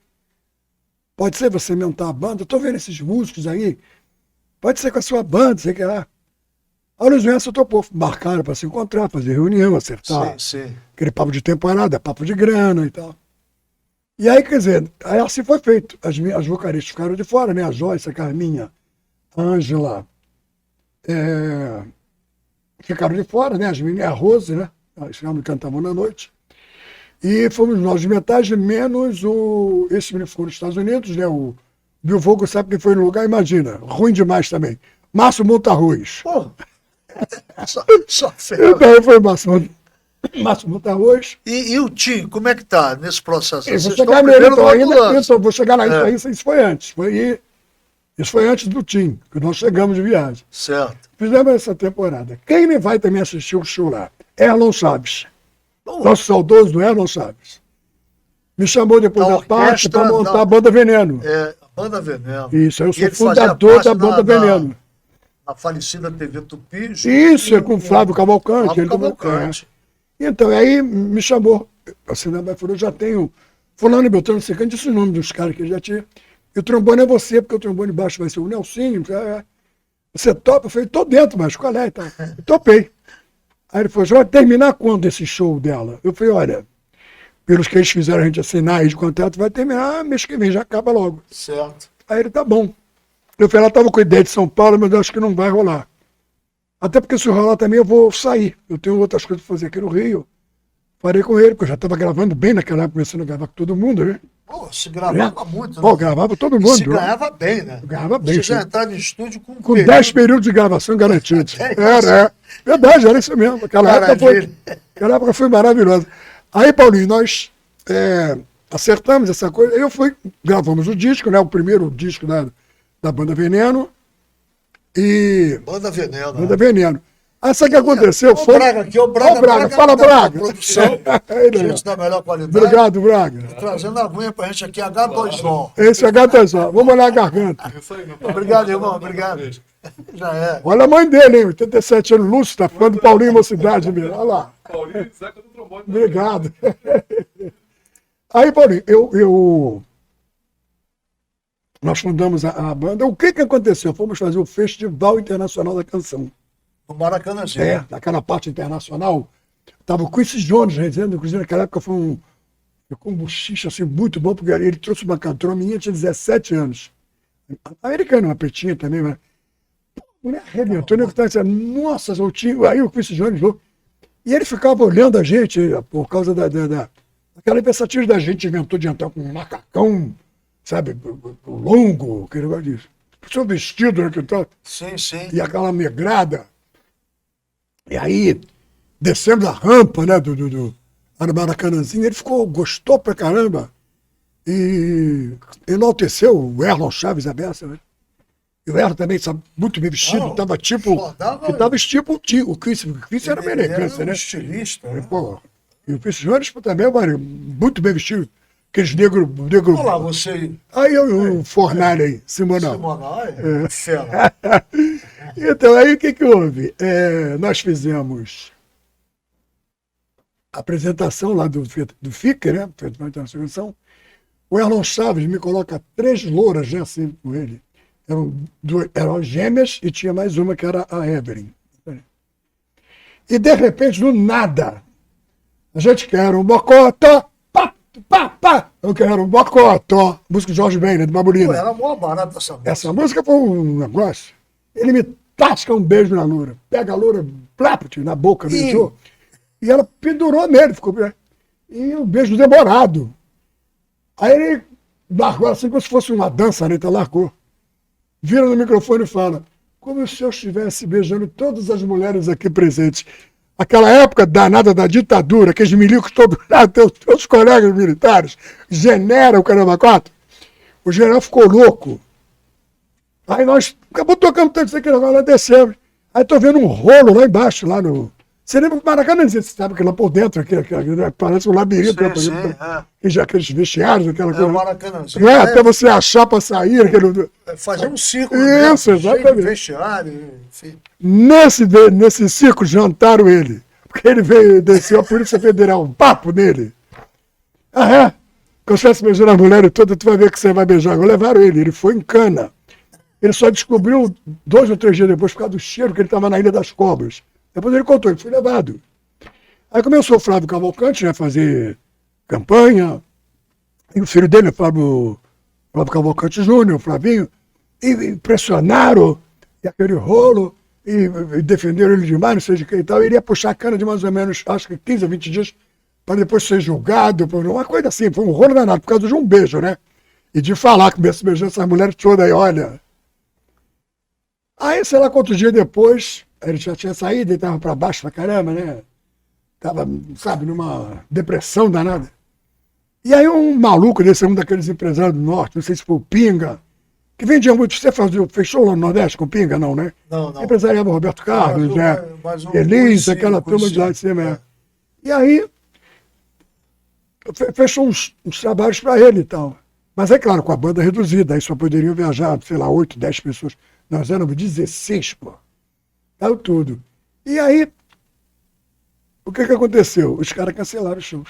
Pode ser você montar a banda, eu tô vendo esses músicos aí, pode ser com a sua banda, sei que lá. Aí o Luiz Imessa topou, marcaram para se encontrar, fazer reunião, acertar. Sim. Aquele papo de temporada, papo de grana e tal. E aí, quer dizer, aí assim foi feito. As vocalistas ficaram de fora, né? A Joyce, a Carminha, a Ângela, ficaram de fora, né? As meninas, a Rose, né? Elas cantavam na noite. E fomos nós de metade, menos esse menino ficou nos Estados Unidos, né? O Bill Vogel, sabe quem foi no lugar? Imagina, ruim demais também. Márcio Montarroz. Pô, só ferro. Então aí foi Márcio Montarroz. E o Tim, como é que tá nesse processo? Eu vou Vocês chegar estão nele, primeiro então, no ainda, ambulância. vou chegar lá, isso foi antes. Isso foi antes do Tim, que nós chegamos de viagem. Certo. Fizemos essa temporada. Quem me vai também assistir o show lá? Erlon Chaves. Nosso saudoso do Erlon Chaves. Me chamou depois da parte para montar a Banda Veneno. A Banda Veneno. Isso, eu sou ele fundador da Banda Veneno. Na falecida TV Tupi. Isso, com o Flávio Cavalcante. Flávio Cavalcante. Então, aí me chamou. Assim, falou, já tenho fulano e Beltrano, não sei quem, disse o nome dos caras que já tinha. E o trombone é você, porque o trombone baixo vai ser o Nelsinho. Você topa? Eu falei, tô dentro, mas qual é? Então, eu topei. Aí ele falou, vai terminar quando esse show dela? Eu falei, olha, pelos que eles fizeram a gente assinar aí de contrato, vai terminar mês que vem, já acaba logo. Certo. Aí ele, tá bom. Eu falei, ela estava com ideia de São Paulo, mas eu acho que não vai rolar. Até porque se rolar também eu vou sair. Eu tenho outras coisas para fazer aqui no Rio. Falei com ele, porque eu já estava gravando bem naquela época, começando a gravar com todo mundo, né? Pô, se gravava muito, né? Pô, gravava todo mundo. Se ganhava bem, né? Ganhava bem. Você já entrava em estúdio com com 10 períodos de gravação garantidos. Verdade, era isso mesmo. Aquela época foi maravilhosa. Aí, Paulinho, nós acertamos essa coisa. Aí gravamos o disco, né? O primeiro disco da Banda Veneno. Banda Veneno. Banda Veneno. Aí sabe o que aconteceu? O Braga aqui, o Braga. Fala, Braga. Produção, gente da melhor qualidade. Obrigado, Braga. Trazendo a aguinha pra gente aqui, H2O. Esse H2O. Vamos olhar a garganta. Obrigado, irmão, obrigado. Já é. Olha a mãe dele, hein? 87 anos, Lúcio, tá fã do Paulinho Mocidade mesmo. Olha lá. Paulinho, Zeca do trombone. Obrigado. Aí, Paulinho, nós fundamos a banda. O que aconteceu? Fomos fazer o Festival Internacional da Canção. No Maracanãzinho. Naquela parte internacional. Tava o Quincy Jones, inclusive naquela época foi um bochiche assim, muito bom, porque ele trouxe uma cantora, minha tinha 17 anos. Americana, uma pretinha também, mas... Mulher arrebentou, né? Nossa, aí o Quincy Jones, e ele ficava olhando a gente por causa daquela inversatilidade da gente, inventou de entrar com um macacão, sabe, longo, aquele negócio disso. O seu vestido, né, que tal? Sim. E aquela negrada. E aí, descemos a rampa, né, do Maracanãzinho, ele gostou pra caramba e enalteceu o Erlon Chaves a beça, né? E o Erlon também, sabe, muito bem vestido, estava tipo o Chris era bem elegante, né? Estilista. Pô, e o Chris Jones também, mano, muito bem vestido. Aqueles negros. Olá, você. Aí o Fornalha aí, Simonal. Fera. Então, aí o que houve? Nós fizemos a apresentação lá do FIC, né? Festival Internacional. O Erlon Chaves me coloca 3 louras, né, assim, com ele. Eram gêmeas e tinha mais uma que era a Evelyn. E, de repente, do nada, a gente quer um bocotó, pá, pá, pá. Eu quero um bocotó. Música de Jorge Ben, né, de Babulina. Era mó barata essa música. Essa música foi um negócio. Ele me tasca um beijo na loura. Pega a loura, plápute, na boca, beijou. E ela pendurou nele, ficou. E um beijo demorado. Aí ele largou assim como se fosse uma dança, né? Então largou. Vira no microfone e fala: como se eu estivesse beijando todas as mulheres aqui presentes. Aquela época danada da ditadura, aqueles milicos todos lá, teus colegas militares, genera o caramba 4. O general ficou louco. Aí nós acabou tocando tanto isso aqui, agora nós descemos. Aí tô vendo um rolo lá embaixo, lá no. Você lembra do Maracanã, você sabe que lá por dentro, aqui, parece um labirinto. Aqueles vestiários, aquela coisa. É o Maracanã. Não é? Até você achar para sair. Aquele... Fazer um círculo. Isso, exatamente. Vestiário, enfim. Nesse círculo jantaram ele. Porque ele desceu a Polícia Federal, um papo nele. Ah, é? Quando você se beijando a mulher toda, tu vai ver que você vai beijar. Agora levaram ele foi em cana. Ele só descobriu 2 ou 3 dias depois, por causa do cheiro que ele estava na Ilha das Cobras. Depois ele contou, ele foi levado. Aí começou o Flávio Cavalcante, né, a fazer campanha. E o filho dele, o Flávio Cavalcante Júnior, o Flavinho, e pressionaram, e aquele rolo, e defenderam ele demais, não sei de que e tal. Ele ia puxar a cana de mais ou menos, acho que 15 a 20 dias, para depois ser julgado, por uma coisa assim. Foi um rolo danado, por causa de um beijo, né? E de falar que se beijando essas mulheres todas aí, olha. Aí, sei lá quantos dias depois, ele já tinha saído, ele estava para baixo pra caramba, né? Tava, sabe, numa depressão danada. E aí um maluco desse, um daqueles empresários do Norte, não sei se foi o Pinga, que vendia muito. Você fechou lá no Nordeste com o Pinga, não, né? Não. Empresariava o Roberto Carlos, Elis, aquela turma de lá de cima. É. E aí, fechou uns trabalhos para ele e tal. Mas é claro, com a banda reduzida, aí só poderiam viajar, sei lá, 8, 10 pessoas. Nós éramos 16, pô. Caiu tudo. E aí, o que aconteceu? Os caras cancelaram os shows.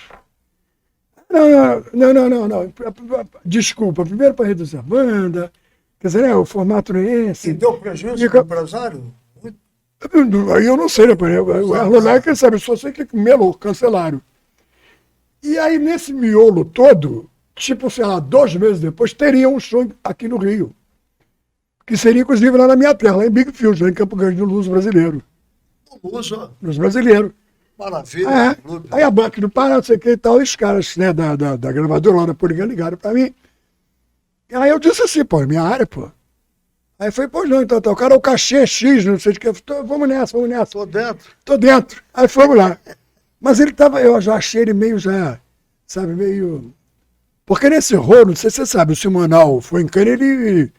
Não. Desculpa, primeiro para reduzir a banda. Quer dizer, né, o formato não é esse. E deu prejuízo para o empresário? Aí eu não sei, né? O Erlon quer saber, só sei que melou, cancelaram. E aí, nesse miolo todo, tipo, sei lá, 2 meses depois, teria um show aqui no Rio. Que seria, inclusive, lá na minha terra, lá em Big Field, lá em Campo Grande, no Luso Brasileiro. Luso Brasileiro. Maravilha. É. Aí a banca do Pará, não sei o que e tal, e os caras, né, da gravadora lá da Poligan ligaram pra mim. E aí eu disse assim, pô, minha área, pô. Aí foi, pois não, então, o cara, o cachê X, não sei o que, vamos nessa. Tô dentro. Aí fomos lá. Mas ele tava, eu já achei ele meio já, sabe, meio... Porque nesse rolo, não sei se você sabe, o Simonal foi em cana, ele...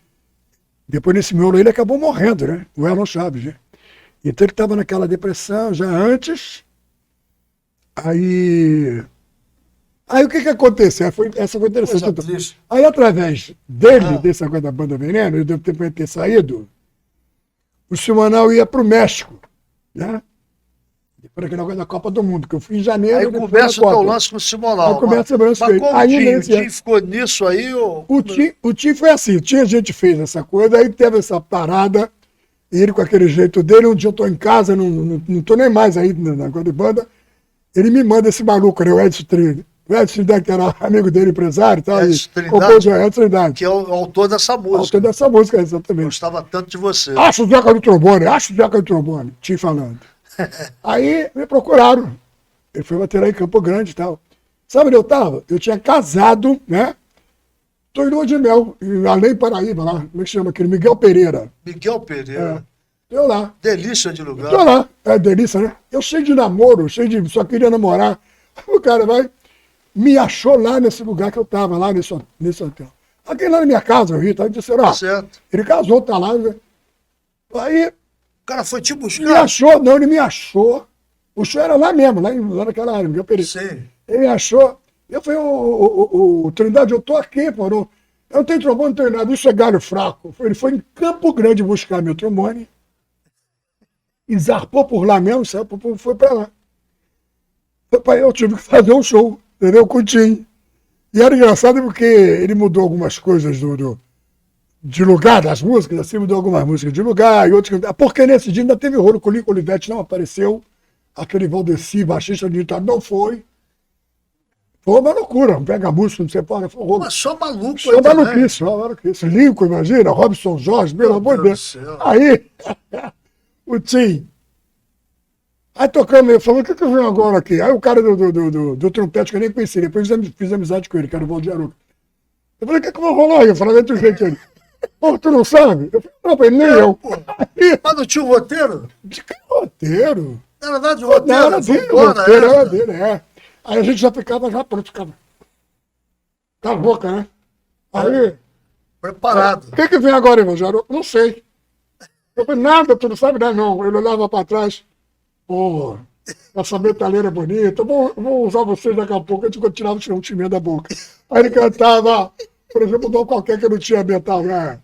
Depois nesse miolo ele acabou morrendo, né? O Erlon Chaves, né? Então ele estava naquela depressão já antes. Aí o que aconteceu? Essa foi interessante. Aí através dele, dessa coisa da Banda Veneno, eu devo ter saído, o Simonal ia para o México, né? Depois daquela coisa da Copa do Mundo, que eu fui em janeiro. Aí começa o teu lance com o Simonal. Mas como o Tim ficou nisso aí? O Tim foi assim, a gente fez essa coisa, aí teve essa parada, e ele com aquele jeito dele, um dia eu tô em casa, não tô nem mais aí na coisa de banda, ele me manda esse maluco, né, o Edson Trindade. O Edson Trindade, que era amigo dele, empresário e tal, Edson Trindade, que é o autor dessa música. Autor dessa música, exatamente. Gostava tanto de você. Acho o Zeca do trombone, Tim falando. Aí me procuraram. Ele foi bater lá em Campo Grande e tal. Sabe onde eu estava? Eu tinha casado, né? Tô em lua de mel, em Além Paraíba, lá. Como é que chama aquele? Miguel Pereira. Eu lá. Delícia de lugar. Tô lá. É delícia, né? Eu cheio de namoro, só queria namorar. O cara me achou lá nesse lugar que eu tava, lá nesse hotel. Aqui lá na minha casa, eu vi, tá? Disse, ó, certo. Ele casou, tá lá. Aí... O cara foi te buscar? Ele me achou. O show era lá mesmo, lá naquela área, Miguel Pereira. Sim. Ele me achou. Eu falei, o Trindade, eu tô aqui, pô. Eu não tenho trombone, não tenho nada. Isso é galho fraco. Ele foi em Campo Grande buscar meu trombone. E zarpou por lá mesmo, foi pra lá. Eu tive que fazer um show, entendeu? Com o Tim. E era engraçado porque ele mudou algumas coisas de lugar das músicas, assim, mudou algumas músicas de lugar e outras. Porque nesse dia ainda teve rolo com o Lico Olivetti, não apareceu. Aquele Valdeci, baixista de guitarra, não foi. Foi uma loucura, pega música, não sei porra, foi um rolo. Mas só maluco. Só maluquice, só maluquice. Lincoln, imagina, Robson Jorge, pelo amor de Deus. Aí, o Tim. Aí tocando, ele falou, o que eu venho agora aqui? Aí o cara do trompete, que eu nem conhecia, depois fiz amizade com ele, que era o Valdir Aruca. Eu falei, o que eu vou rolar aí? Eu falei, do jeito ele. Pô, tu não sabe? Eu falei, não, nem eu. Aí, mas não tinha um roteiro? De que roteiro? Não era nada de roteiro? Não, era dele, o roteiro era dele, é. Aí a gente já ficava pronto, ficava. Cala a boca, né? Aí. Preparado. O que vem agora, irmão? Não sei. Eu falei, nada, tu não sabe, né? Não. Ele olhava pra trás. Pô, essa metaleira é bonita. Vou usar vocês daqui a pouco. Eu tirava o chiminho da boca. Aí ele cantava, por exemplo, não qualquer que não tinha metal, né?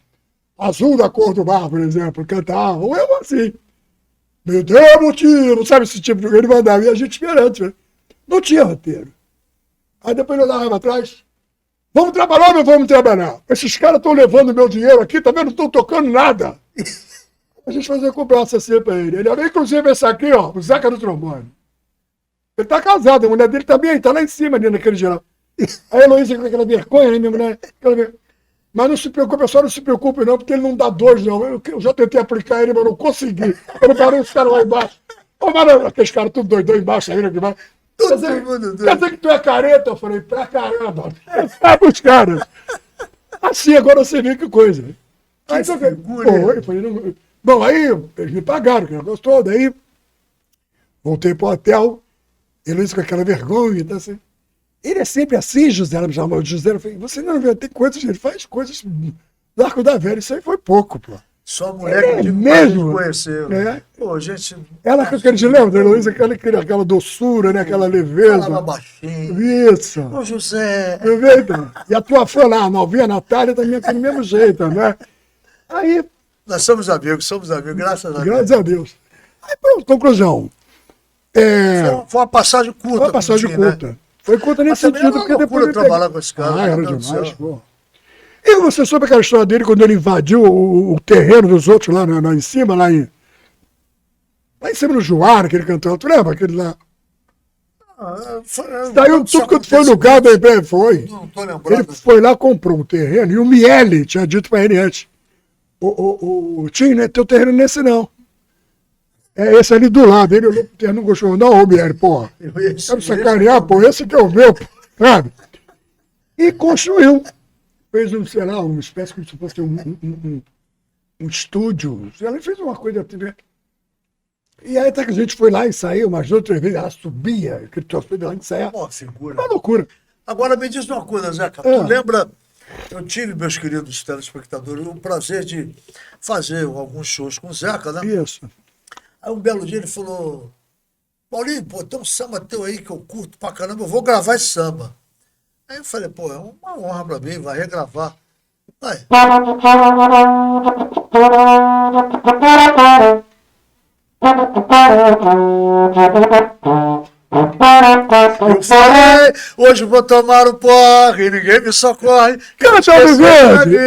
Azul da cor do mar, por exemplo. Cantava. Ou eu assim. Meu Deus, meu tio. Não sabe esse tipo de. Ele mandava. E a gente esperando, né? Não tinha roteiro. Aí depois ele olhava atrás. Vamos trabalhar ou não vamos trabalhar? Esses caras estão levando meu dinheiro aqui, também não estão tocando nada. A gente fazia cobrança assim pra ele. Ele olha, inclusive esse aqui, ó, o Zeca do trombone. Ele tá casado, a mulher dele também, tá lá em cima ali naquele geral. Aí a Heloísa com aquela vergonha, né, minha mulher? Mas não se preocupe, só não se preocupe não, porque ele não dá dois, não. Eu já tentei aplicar ele, mas não consegui. Eu não parei os caras lá embaixo. Ô, mano, aqueles caras tudo doidão embaixo, aí aqui embaixo. Quer dizer que tu é careta? Eu falei, pra caramba. Sabe os caras? Assim, agora você vê que coisa. Aí, eu falei, não... Bom, aí eles me pagaram, que negócio todo. Aí voltei pro hotel, ele disse com aquela vergonha, então assim. Ele é sempre assim, José, ela me chamou de José. Eu falei, você não vê, tem coisas, ele faz coisas do Arco da Velha, isso aí foi pouco, pô. Só mulher que mesmo conheceu. É. Pô, gente. Ela com aquele lembra, da Heloísa, aquela doçura, né? Aquela leveza. Falava baixinho. Isso. Ô, José. Então. E a tua fã lá, a novinha Natália, também foi do mesmo jeito, né? Aí. Nós somos amigos, graças a Deus. Graças a Deus. Aí pronto, conclusão. Foi uma passagem curta. Foi uma passagem curta. Né? Foi curta nesse sentido, porque depois. Eu trabalhar com esse cara. Era demais, pô. E você soube aquela história dele quando ele invadiu o terreno dos outros lá em cima, lá em cima no Juara, aquele cantor, tu lembra? Aquele lá. Saiu tudo quanto foi lugar, bem, foi. Não tô lembrando. Ele foi lá, comprou um terreno, e o Miele tinha dito pra ele antes. O Tim, não é teu terreno nesse não. É esse ali do lado. Ele olhou pro terreno, não gostou. Não, Miele, porra. Quero sacanear, pô, esse que é o meu, sabe? E construiu. Fez sei lá, uma espécie como se fosse um estúdio. Ela fez uma coisa. E aí até que a gente foi lá e saiu, mas outras vezes ela subia, aquele troço lá e saia. Uma figura. Uma loucura. Agora me diz uma coisa, Zeca. Tu lembra? Eu tive, meus queridos telespectadores, o prazer de fazer alguns shows com o Zeca, né? Isso. Aí um belo dia ele falou: Paulinho, pô, tem um samba teu aí que eu curto pra caramba, eu vou gravar esse samba. Aí eu falei, pô, é uma honra pra mim, vai regravar. Vai. Eu falei, hoje vou tomar um porre e ninguém me socorre. Canta o verde!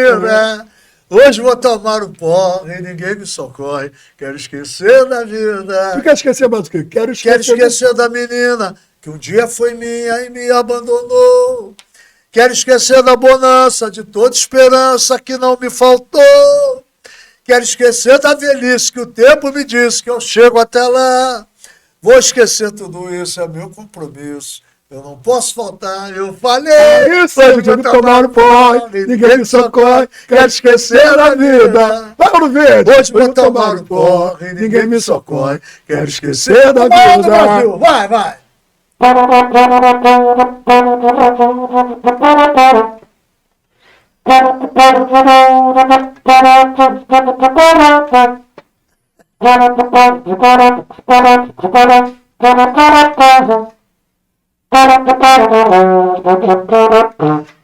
Hoje vou tomar um porre e ninguém me socorre. Quero esquecer da vida. Tu quer esquecer mais o quê? Quero esquecer da menina que um dia foi minha e me abandonou. Quero esquecer da bonança, de toda esperança que não me faltou. Quero esquecer da velhice que o tempo me disse que eu chego até lá. Vou esquecer tudo isso, é meu compromisso. Eu não posso faltar, eu falei. Isso, hoje vou tomar um porre, ninguém me socorre. Quero esquecer da vida. Vai no verde. Hoje vou tomar um porre, ninguém me socorre. Quero esquecer da vida. Vai, vai.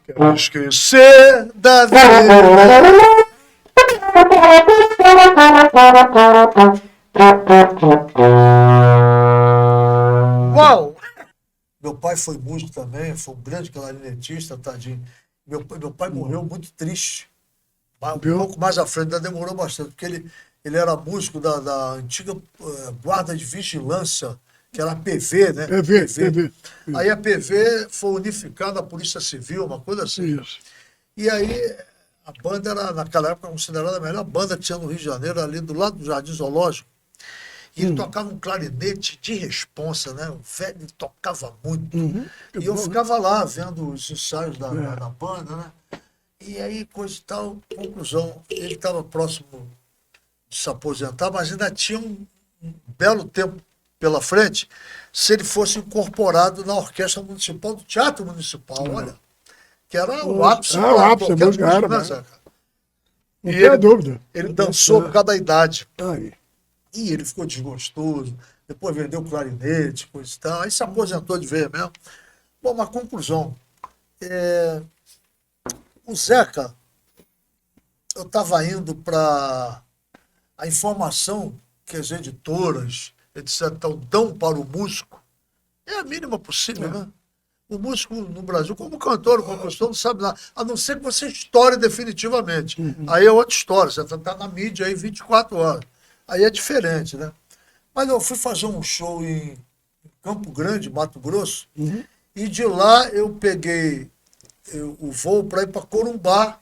Quero esquecer da vida. Uau! Meu pai foi músico também, foi um grande clarinetista, tadinho. Meu pai morreu muito triste. Mas um pouco mais à frente, ainda demorou bastante, porque ele era músico da antiga Guarda de Vigilância, que era a PV, né? PV. Aí a PV foi unificada à Polícia Civil, uma coisa assim. Isso. E aí a banda era, naquela época, considerada a melhor banda que tinha no Rio de Janeiro, ali do lado do Jardim Zoológico. E ele tocava um clarinete de responsa, né? O velho tocava muito. E eu ficava lá vendo os ensaios da banda, né? E aí, coisa e tal, conclusão, ele estava próximo de se aposentar, mas ainda tinha um belo tempo pela frente se ele fosse incorporado na Orquestra Municipal do Teatro Municipal, olha, que era o ápice o ápice, qualquer músico, era, né, Zeca? Não tem dúvida. Ele dançou por causa da idade. Aí. E ele ficou desgostoso, depois vendeu clarinete, coisa e tal, aí se aposentou de vez mesmo. Bom, uma conclusão. O Zeca, eu estava indo para a informação que as editoras, etc., dão para o músico, é a mínima possível, né? O músico no Brasil, como cantor, como compositor, não sabe nada, a não ser que você estoure definitivamente. Aí é outra história, você está na mídia aí 24 horas. Aí é diferente, né? Mas eu fui fazer um show em Campo Grande, Mato Grosso, e de lá eu peguei o voo para ir para Corumbá,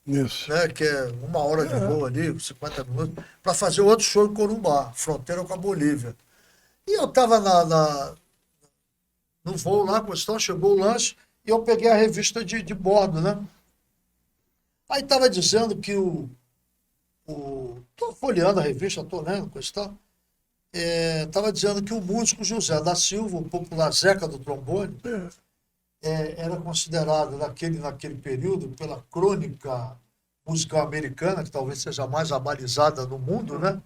Isso. né, que é 1 hora de voo ali, 50 minutos, para fazer outro show em Corumbá, fronteira com a Bolívia. E eu estava no voo lá, questão, chegou o lanche, e eu peguei a revista de bordo, né? Aí estava dizendo que estou folheando a revista, estou lendo, questão, estava dizendo que o músico José da Silva, o popular Zeca do trombone, era considerado naquele período, pela crônica musical americana, que talvez seja a mais abalizada no mundo, né?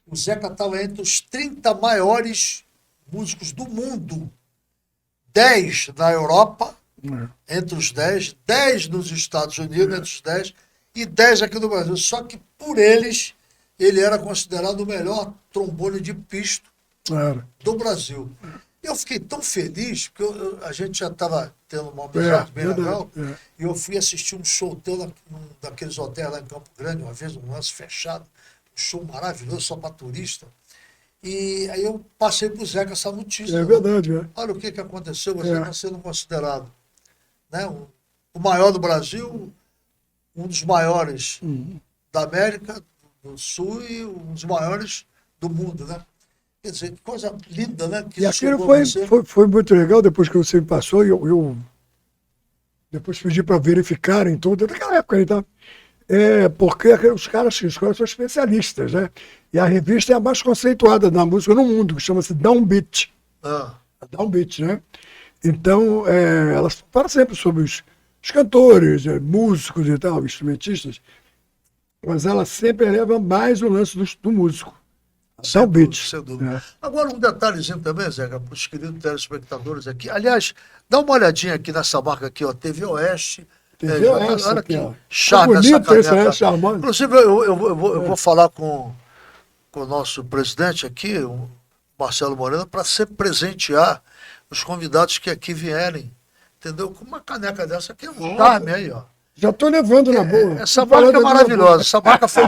O Zeca estava entre os 30 maiores músicos do mundo. 10 na Europa, entre os 10, 10 nos Estados Unidos, entre os 10, e 10 aqui no Brasil. Só que por eles, ele era considerado o melhor trombone de pisto do Brasil. Eu fiquei tão feliz, porque a gente já estava tendo uma amizade bem legal, e eu fui assistir um show teu daqueles hotéis lá em Campo Grande, uma vez, um lance fechado, um show maravilhoso, só para turista. E aí eu passei para o Zeca essa notícia. É verdade, né? Olha o que aconteceu, você está sendo considerado, né, o maior do Brasil, um dos maiores da América do Sul e um dos maiores do mundo, né? Quer dizer, que coisa linda, né? Que e aquilo foi muito legal, depois que você me passou, eu depois pedi para verificarem tudo, naquela época aí, tá? Porque os caras são especialistas, né? E a revista é a mais conceituada da música no mundo, que chama-se Downbeat. Downbeat, né? Então, elas falam sempre sobre os cantores, músicos e tal, instrumentistas, mas ela sempre leva mais o lance do músico. Sem dúvida. Agora, um detalhezinho também, Zeca, para os queridos telespectadores aqui. Aliás, dá uma olhadinha aqui nessa marca aqui, ó, TV Oeste. Olha que charme essa caneca. Inclusive, eu vou falar com o nosso presidente aqui, o Marcelo Moreno, para sempre presentear os convidados que aqui vierem. Entendeu? Com uma caneca dessa aqui é um charme aí, ó. Já estou levando na boa. Essa marca é maravilhosa. Essa marca foi...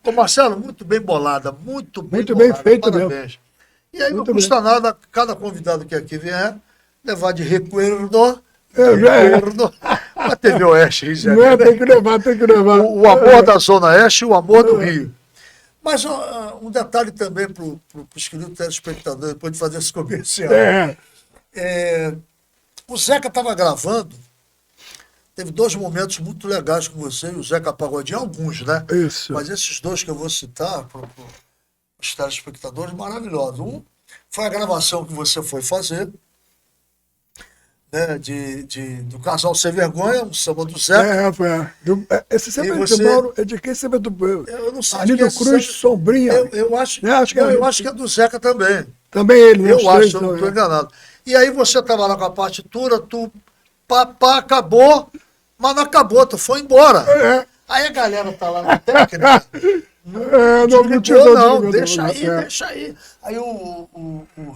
Ô, Marcelo, muito bem bolada. Muito bem feita mesmo. Parabéns. E aí não custa nada, cada convidado que aqui vier, levar de recuerdo, uma TV Oeste, Rio, tem que levar. O amor da Zona Oeste e o amor do Rio. Mas um detalhe também para os queridos telespectadores, depois de fazer esse comercial. O Zeca estava gravando, teve 2 momentos muito legais com você e o Zeca Pagodinho, alguns, né? Isso. Mas esses 2 que eu vou citar para os telespectadores, maravilhosos. Um foi a gravação que você foi fazer, né, do Casal Sem Vergonha, um samba do Zeca. Esse samba de Mauro, é de quem samba do... Eu não sei. Aníbal Cruz, Sombrinha. Eu acho que é do Zeca também. Também ele, né? Eu acho, eu não estou enganado. E aí você estava lá com a partitura, acabou, mas não acabou, tu foi embora. Aí a galera tá lá na técnica, Não tirou, não, deixa aí. Aí o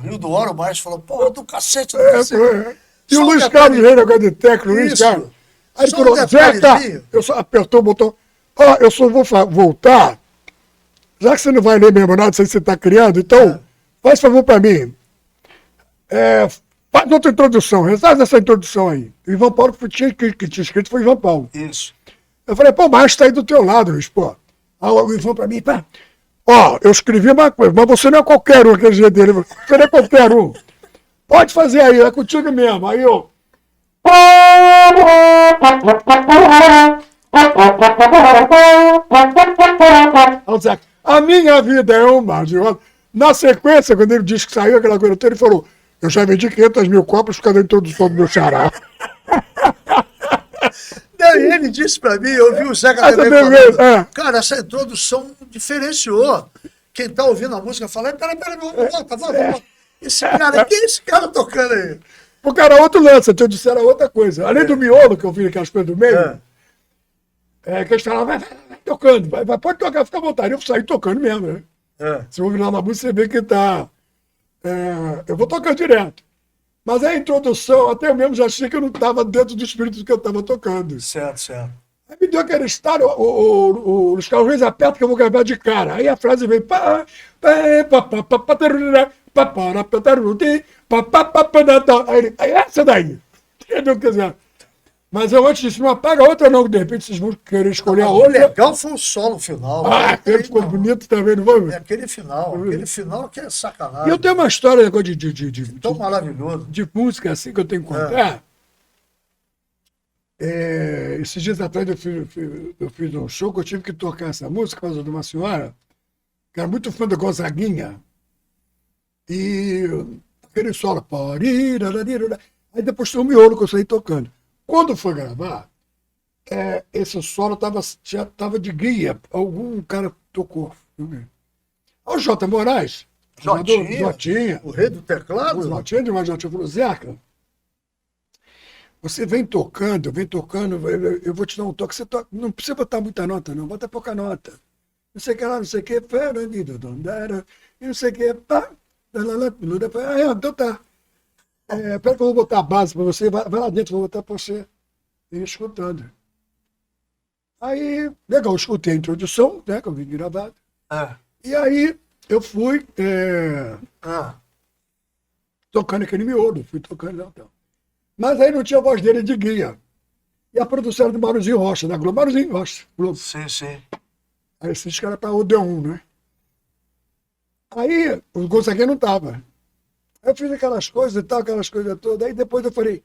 Rio do Ouro mais falou, porra, do cacete, do cacete. E o Luiz Carlos Reis, negócio de técnico, Luiz Carlos. Aí ele falou, Zeca, eu só apertou o botão, eu só vou voltar, já que você não vai ler mesmo nada, sei se você está criando, então, faz favor para mim. Faz outra introdução, faz essa introdução aí. O Ivan Paulo que tinha escrito foi Ivan Paulo. Isso. Eu falei, pô, mas tá aí do teu lado, Luiz, pô. Aí o Ivan pra mim, pá. Eu escrevi uma coisa, mas você não é qualquer um, aquele jeito dele. Você não é qualquer um. Pode fazer aí, é contigo mesmo. Aí eu. A minha vida é um mar de rosa. Na sequência, quando ele disse que saiu aquela coisa toda, ele falou, eu já vendi 500 mil copos por causa da introdução do meu xará. E ele disse pra mim, eu vi o Zeca também falando, cara, essa introdução diferenciou. Quem tá ouvindo a música fala, peraí, volta. Esse cara, quem é esse cara tocando aí? Porque era outro lance, eu disse, era outra coisa. Além do miolo, que eu vi aquelas coisas do meio, que eles falavam, vai tocando, pode tocar, fica à vontade. Eu saí tocando mesmo, né? Se ouvir lá na música, você vê que tá... eu vou tocando direto. Mas a introdução, até eu mesmo já achei que eu não estava dentro do espírito que eu estava tocando. Certo. Aí me deu aquele estado, o Luiz Carlos Reis aperta que eu vou gravar de cara. Aí a frase vem... Aí essa daí. Entendeu? Quer dizer, mas eu antes disse, não apaga a outra não, de repente vocês vão querer escolher a outra. O legal foi o solo final. Aquele ficou bonito também, não foi? Aquele final que é sacanagem. E eu tenho uma história tão maravilhoso. De música assim que eu tenho que contar. Esses dias atrás eu fiz um show que eu tive que tocar essa música por causa de uma senhora que era muito fã da Gonzaguinha. E aquele solo. Aí depois tem um miolo que eu saí tocando. Quando foi gravar, esse solo já estava de guia. Algum cara tocou. O Jota Moraes. Jotinha. O rei do teclado. O Jotinha falou, Zeca, você vem tocando, eu vou te dar um toque. Você toca, não precisa botar muita nota, não. Bota pouca nota. Não sei o que lá, não sei o que. Não sei o que. Então tá. Pera que eu vou botar a base para você, vai lá dentro, vou botar para você ir escutando. Aí, legal, eu escutei a introdução, né, que eu vim gravado. E aí eu fui tocando aquele miolo, fui tocando então. Mas aí não tinha a voz dele de guia. E a produção era do Maruzinho Rocha, da Globo. Maruzinho Rocha, Globo. Sim. Aí esses caras para Odeon, né? Aí o Gonzaguinha não tava. Eu fiz aquelas coisas e tal, aquelas coisas todas. Aí depois eu falei,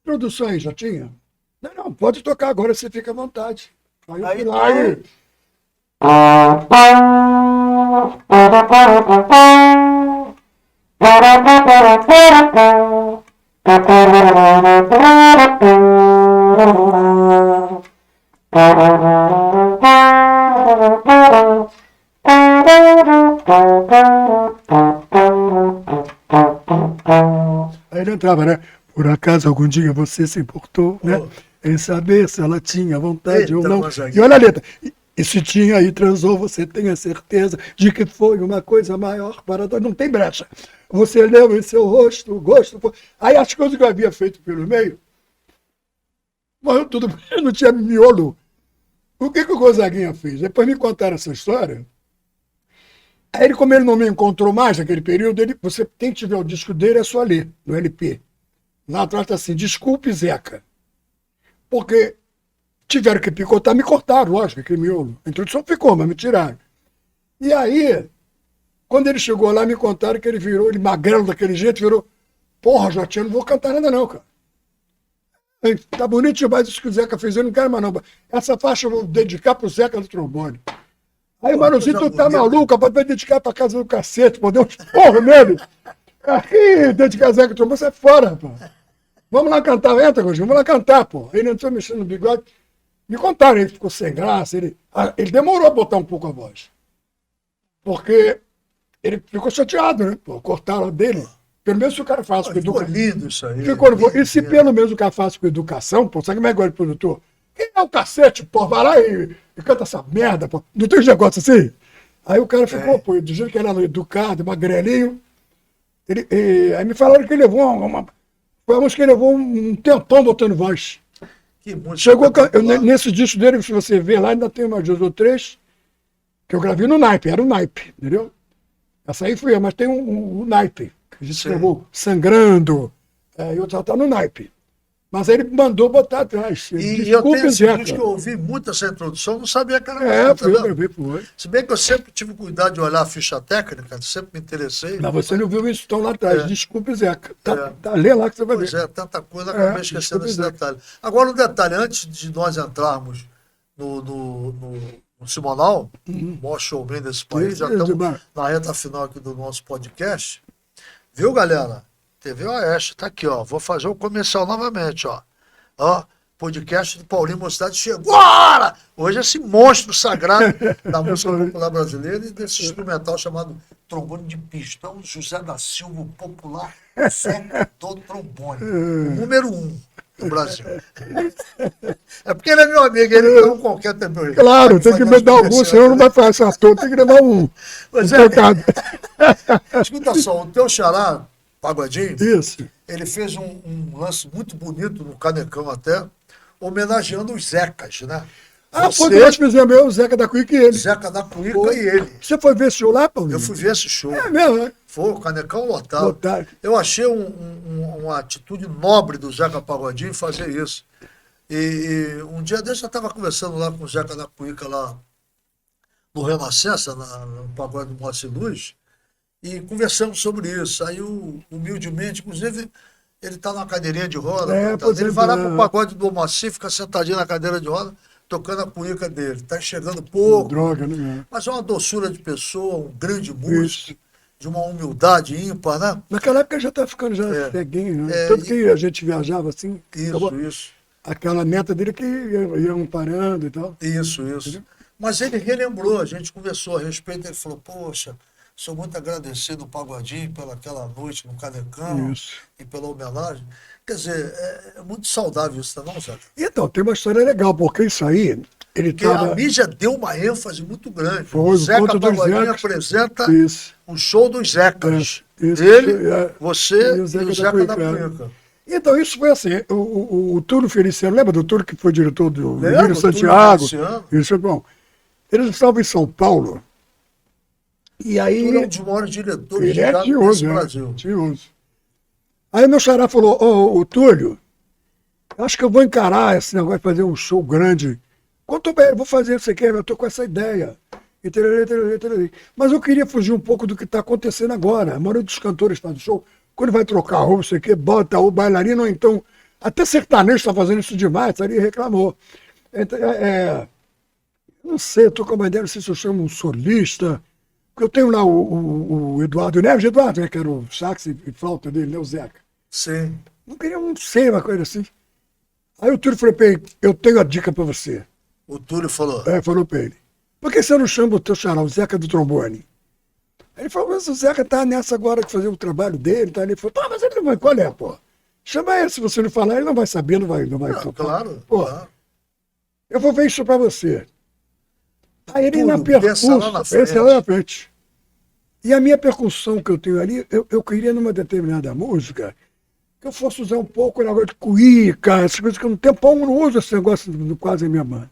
produção aí, já tinha? Não, pode tocar agora, você fica à vontade. Aí eu fui lá e... Aí ele entrava, né? Por acaso algum dia você se importou, né? Em saber se ela tinha vontade ou não. E olha a letra. E se tinha e transou, você tem a certeza de que foi uma coisa maior para dois. Não tem brecha. Você leu em seu rosto, o gosto. Aí as coisas que eu havia feito pelo meio, morreu tudo. Não tinha miolo. O que o Gonzaguinha fez? Depois me contaram essa história. Aí ele, como ele não me encontrou mais naquele período, você tem que tiver o disco dele, é só ler, no LP. Lá atrás está assim, desculpe, Zeca. Porque tiveram que picotar, me cortaram, lógico, aquele miolo. A introdução ficou, mas me tiraram. E aí, quando ele chegou lá, me contaram que ele virou, ele magrelo daquele jeito, virou, porra, Jotinha, não vou cantar nada não, cara. Aí, tá bonito demais isso que o Zeca fez, eu não quero mais não. Essa faixa eu vou dedicar pro Zeca do trombone. Aí, Manuzinho, tu tá maluco, vai dedicar pra casa do cacete, pô, deu uns porra nele. Aí, dedicar Zeca do trombone, você é fora, rapaz. Vamos lá cantar, entra, Gordinho, vamos lá cantar, pô. Ele entrou mexendo no bigode. Me contaram, ele ficou sem graça, ele demorou a botar um pouco a voz. Porque ele ficou chateado, né? Pô, cortaram dele. Pelo menos se o cara faz com educação. Ficou lindo isso aí. E se pelo menos o cara faz com educação, pô, sabe como é que é o produtor? É o cacete, pô, vai lá e canta essa merda, pô. Não tem um negócio assim? Aí o cara ficou, pô, dizendo que era educado, magrelinho. Aí me falaram que ele levou Falamos que ele levou um tempão botando voz. Chegou nesse disco dele, se você ver lá, ainda tem umas 2 ou 3 que eu gravei no naipe, era o naipe, entendeu? Essa aí foi eu, mas tem um naipe, que a gente levou Sangrando, e outro tá no naipe. Mas aí ele mandou botar atrás. E eu tenho esse disco que eu ouvi muito essa introdução, não sabia que era foi eu gravei, foi. Se bem que eu sempre tive cuidado de olhar a ficha técnica, sempre me interessei. Mas você não viu isso, estão lá atrás. Desculpe, Zeca. Lê lá que você vai ver. Pois é, tanta coisa, acabei esquecendo esse detalhe. Agora, um detalhe, antes de nós entrarmos no Simonal, o maior showman desse país, já estamos na reta final aqui do nosso podcast. Viu, galera? TV Oeste, tá aqui, ó. Vou fazer o comercial novamente, ó. Ó, podcast do Paulinho Mocidade chegou agora! Hoje esse monstro sagrado da música popular brasileira e desse instrumental chamado Trombone de Pistão, José da Silva, o popular Zeca do Trombone. O número 1 do Brasil. É porque ele é meu amigo, ele não qualquer também. Claro, tem que me dar algum, senão não vai fazer essa toa, tem que levar um. Mas escuta só, o teu xará, Pagodinho, ele fez um lance muito bonito no Canecão até, homenageando os Zecas, né? Foi nós fizemos o Zeca da Cuíca e ele. Zeca da Cuíca e ele. Você foi ver esse show lá, Paulinho? Eu fui ver esse show. É mesmo, né? Foi, o Canecão lotado. Eu achei uma atitude nobre do Zeca Pagodinho fazer isso. E um dia desse eu estava conversando lá com o Zeca da Cuíca lá no Renascença, no pagode do Moacir Luz, e conversamos sobre isso. Aí, humildemente, inclusive, ele está numa cadeirinha de roda. Ele vai lá para o pagode do Moacir, fica sentadinho na cadeira de roda, tocando a cuíca dele. Está enxergando pouco. Droga, né? Mas é uma doçura de pessoa, um grande músico, de uma humildade ímpar, né? Naquela época já estava ficando ceguinho, né? Tanto que a gente viajava assim. Isso. Aquela neta dele que iam parando e tal. Isso. Entendeu? Mas ele relembrou, a gente conversou a respeito, ele falou, poxa, sou muito agradecido ao Pagodinho pelaquela noite no Canecão e pela homenagem. Quer dizer, é muito saudável isso, não, Zeca? Então, tem uma história legal, porque isso aí... A mídia deu uma ênfase muito grande. Foi, o Zeca Pagodinho apresenta o show dos Zecas. Você e o Zeca da Cuíca. Então, isso foi assim, o Túlio Feliciano, lembra do Túlio que foi diretor do Emílio Santiago? Isso, bom. Eles estavam em São Paulo, e aí... Túlio é um dos maiores diretores de teatro desse Brasil. Aí meu xará falou, ô Túlio, acho que eu vou encarar esse negócio de fazer um show grande. Quanto bem, vou fazer isso aqui, eu estou com essa ideia. Mas eu queria fugir um pouco do que está acontecendo agora. A maioria dos cantores faz show, quando vai trocar roupa, isso aqui, bota o bailarino, ou então, até sertanejo está fazendo isso demais, ali reclamou. Não sei, eu estou com uma ideia, não sei se eu chamo um solista, porque eu tenho lá o Eduardo Neves, né, que era o sax e flauta dele, né, o Zeca. Sim. Não queria, não sei, uma coisa assim. Aí o Túlio falou pra ele, eu tenho a dica para você. O Túlio falou? Falou pra ele. Por que você não chama o teu xará, o Zeca do trombone? Aí ele falou, mas o Zeca tá nessa agora de fazer o trabalho dele, tá? Ele falou, mas ele não vai, qual é, pô? Chama ele, se você não falar, ele não vai saber, não vai claro. Pô, eu vou ver isso pra você. Aí ele na percussão, esse é lá na frente. E a minha percussão que eu tenho ali, eu queria numa determinada música que eu fosse usar um pouco o negócio de cuíca, essas coisas que no tempão eu não uso esse negócio quase em minha mão.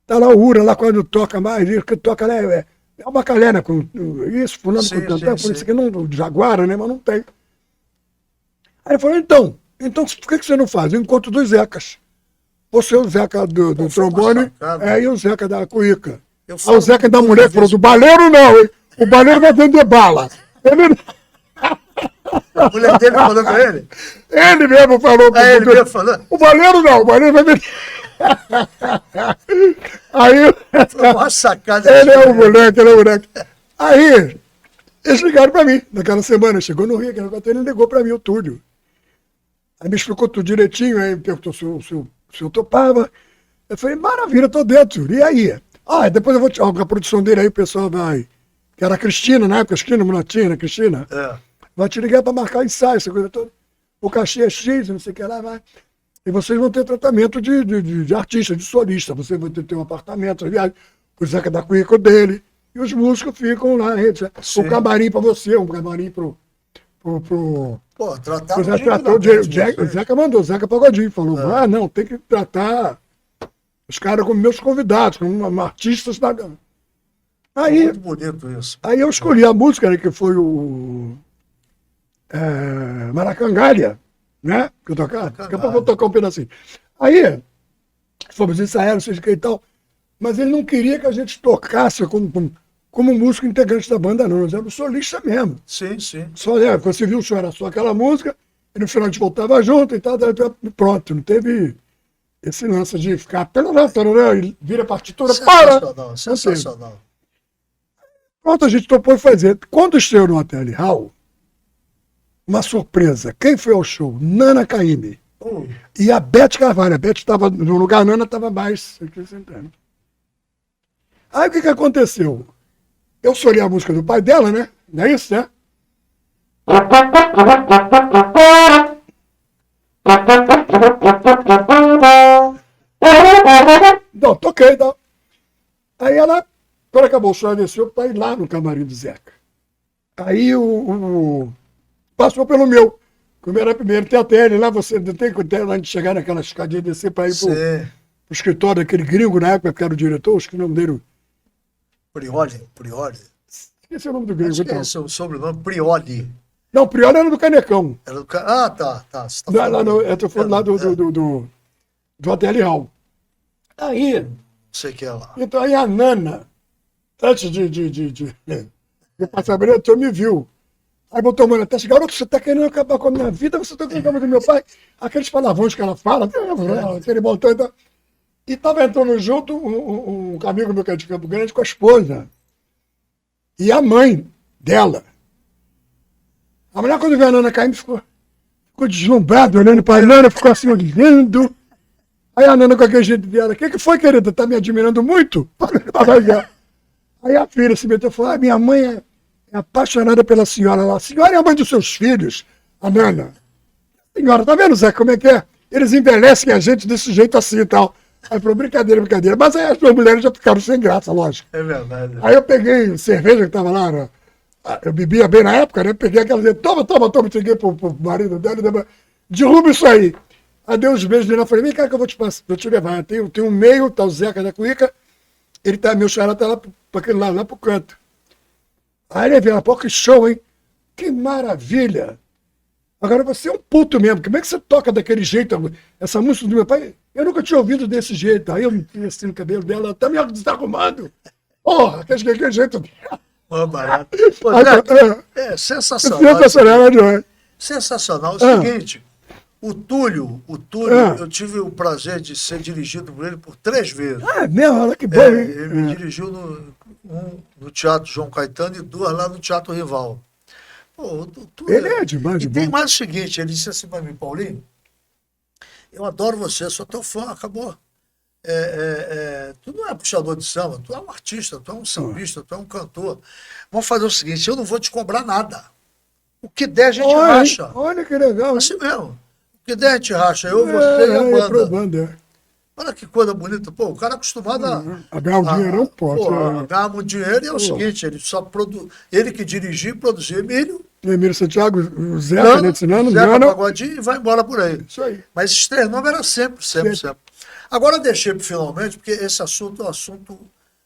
Tá lá o Ura, lá quando toca mais, isso que toca lá é uma calhena com isso, fulano com tantão, por isso que não, Jaguara, né, mas não tem. Aí ele falou, então por que você não faz? Eu encontro 2 Zecas. Você é o Zeca do trombone e o Zeca da cuíca. Aí o Zeca da mulher falou, do baleiro não, hein? O baleiro vai vender bala. A mulher dele falou com ele? Ele mesmo falou. Ele mesmo falou? O baleiro não, o baleiro vai vender. Aí... Foi uma sacada. Ele é um moleque. Aí, eles ligaram pra mim, naquela semana, chegou no Rio, ele ligou pra mim, o Túlio. Aí me explicou tudo direitinho, aí me perguntou se eu topava. Eu falei, maravilha, tô dentro. E aí? Depois eu vou te... a produção dele aí, o pessoal vai... Que era a Cristina, na época, Cristina. Vai te ligar pra marcar ensaio, essa coisa toda. O cachê é X, não sei o que lá, vai. e vocês vão ter tratamento de artista, de solista. Você vai ter um apartamento, aliás, o Zeca da Cuíca dele, e os músicos ficam lá. Um camarim para você, um camarim pro Pô, tratar o Zeca mandou, o Zeca Pagodinho falou, não, tem que tratar os caras como meus convidados, como artistas da... Aí, muito bonito isso. Aí eu escolhi a música, né, que foi o Maracangalha, né? Que eu tocava. Daqui a pouco eu vou tocar um pedacinho. Aí, fomos ensaiar, não sei o que e tal, mas ele não queria que a gente tocasse como músico integrante da banda, não. Nós éramos solista mesmo. Sim, sim. Só, você viu o show, era só aquela música, e no final a gente voltava junto e tal, pronto, não teve esse lance de ficar e vira partitura, para! Sensacional. Pronto, a gente topou fazer. Quando estreou no Hotel Hall, uma surpresa. Quem foi ao show? Nana Caymmi. E a Beth Carvalho. A Beth estava no lugar, a Nana estava mais sentando. Aí o que aconteceu? Eu solhei a música do pai dela, né? Não é isso, né? Não, toquei, então. Aí ela, quando acabou o show, ela desceu para ir lá no camarim do Zeca. Aí passou pelo meu. Como era primeiro, tem até ele lá, você tem que ter antes de chegar naquela escadinha, descer para ir pro escritório daquele gringo na época, que era o diretor, acho que o nome dele. Prioli. Esqueci o nome do gringo. Acho que é o sobrenome, Prioli. Não, Prioli era do Canecão. Era do tá. Você tá eu tô falando lá do Hotel Hall. Aí. Não sei o que é lá. Então aí a Nana, antes de passar a tu me viu. Aí botou a mão na testa, garoto, você tá querendo acabar com a minha vida, você tá querendo acabar com o meu pai. Aqueles palavrões que ela fala, aquele montão. E tava entrando junto um amigo meu que é de Campo Grande com a esposa. E a mãe dela. A mulher, quando viu a Nana Caymmi, ficou deslumbrada, olhando para a Nana, ficou assim, olhando. Aí a Nana, com aquele jeito dela, o que foi, querida? Tá me admirando muito? Aí a filha se meteu e falou, minha mãe é apaixonada pela senhora lá. A senhora é a mãe dos seus filhos, a Nana. Senhora, tá vendo, Zé, como é que é? Eles envelhecem a gente desse jeito assim e tal. Aí falou, brincadeira. Mas aí as duas mulheres já ficaram sem graça, lógico. É verdade. Aí eu peguei cerveja que tava lá, né? Eu bebia bem na época, né? Peguei aquela, toma, cheguei pro marido dela, derruba isso aí. Aí dei uns beijos nele, falei, vem cá que eu vou te levar. Tem um meio, tá o Zeca da Cuíca, ele tá, meu xará tá lá pra aquele lado, lá pro canto. Aí ele veio, pô, que show, hein? Que maravilha! Agora você é um puto mesmo, como é que você toca daquele jeito? Essa música do meu pai, eu nunca tinha ouvido desse jeito. Aí eu me assim no cabelo dela, tá me desarrumando. Porra, aquele jeito. Barato. Sensacional. Sensacional. É o seguinte, o Túlio, eu tive o prazer de ser dirigido por ele por 3 vezes. Mesmo? Olha que bom, hein? Ele me dirigiu no Teatro João Caetano e 2 lá no Teatro Rival. Pô, ele é demais, e tem mais o seguinte, ele disse assim para mim, Paulinho, eu adoro você, sou teu fã, acabou. Tu não é puxador de samba, tu é um artista, tu é um sambista, tu é um cantor. Vamos fazer o seguinte, eu não vou te cobrar nada. O que der a gente racha. Olha que legal. Assim mesmo. O que der a gente racha, eu, você e a banda. Olha que coisa bonita. Pô, o cara é acostumado a ganhar um dinheiro, não pode. Ganhar muito dinheiro e é o seguinte, ele só ele que dirigia e produzia Emílio Santiago, o Zeca, né, ensinando, Zeca Pagodinho e vai embora por aí. Isso aí. Mas esse treinamento era sempre. Agora eu deixei para finalmente, porque esse assunto é um assunto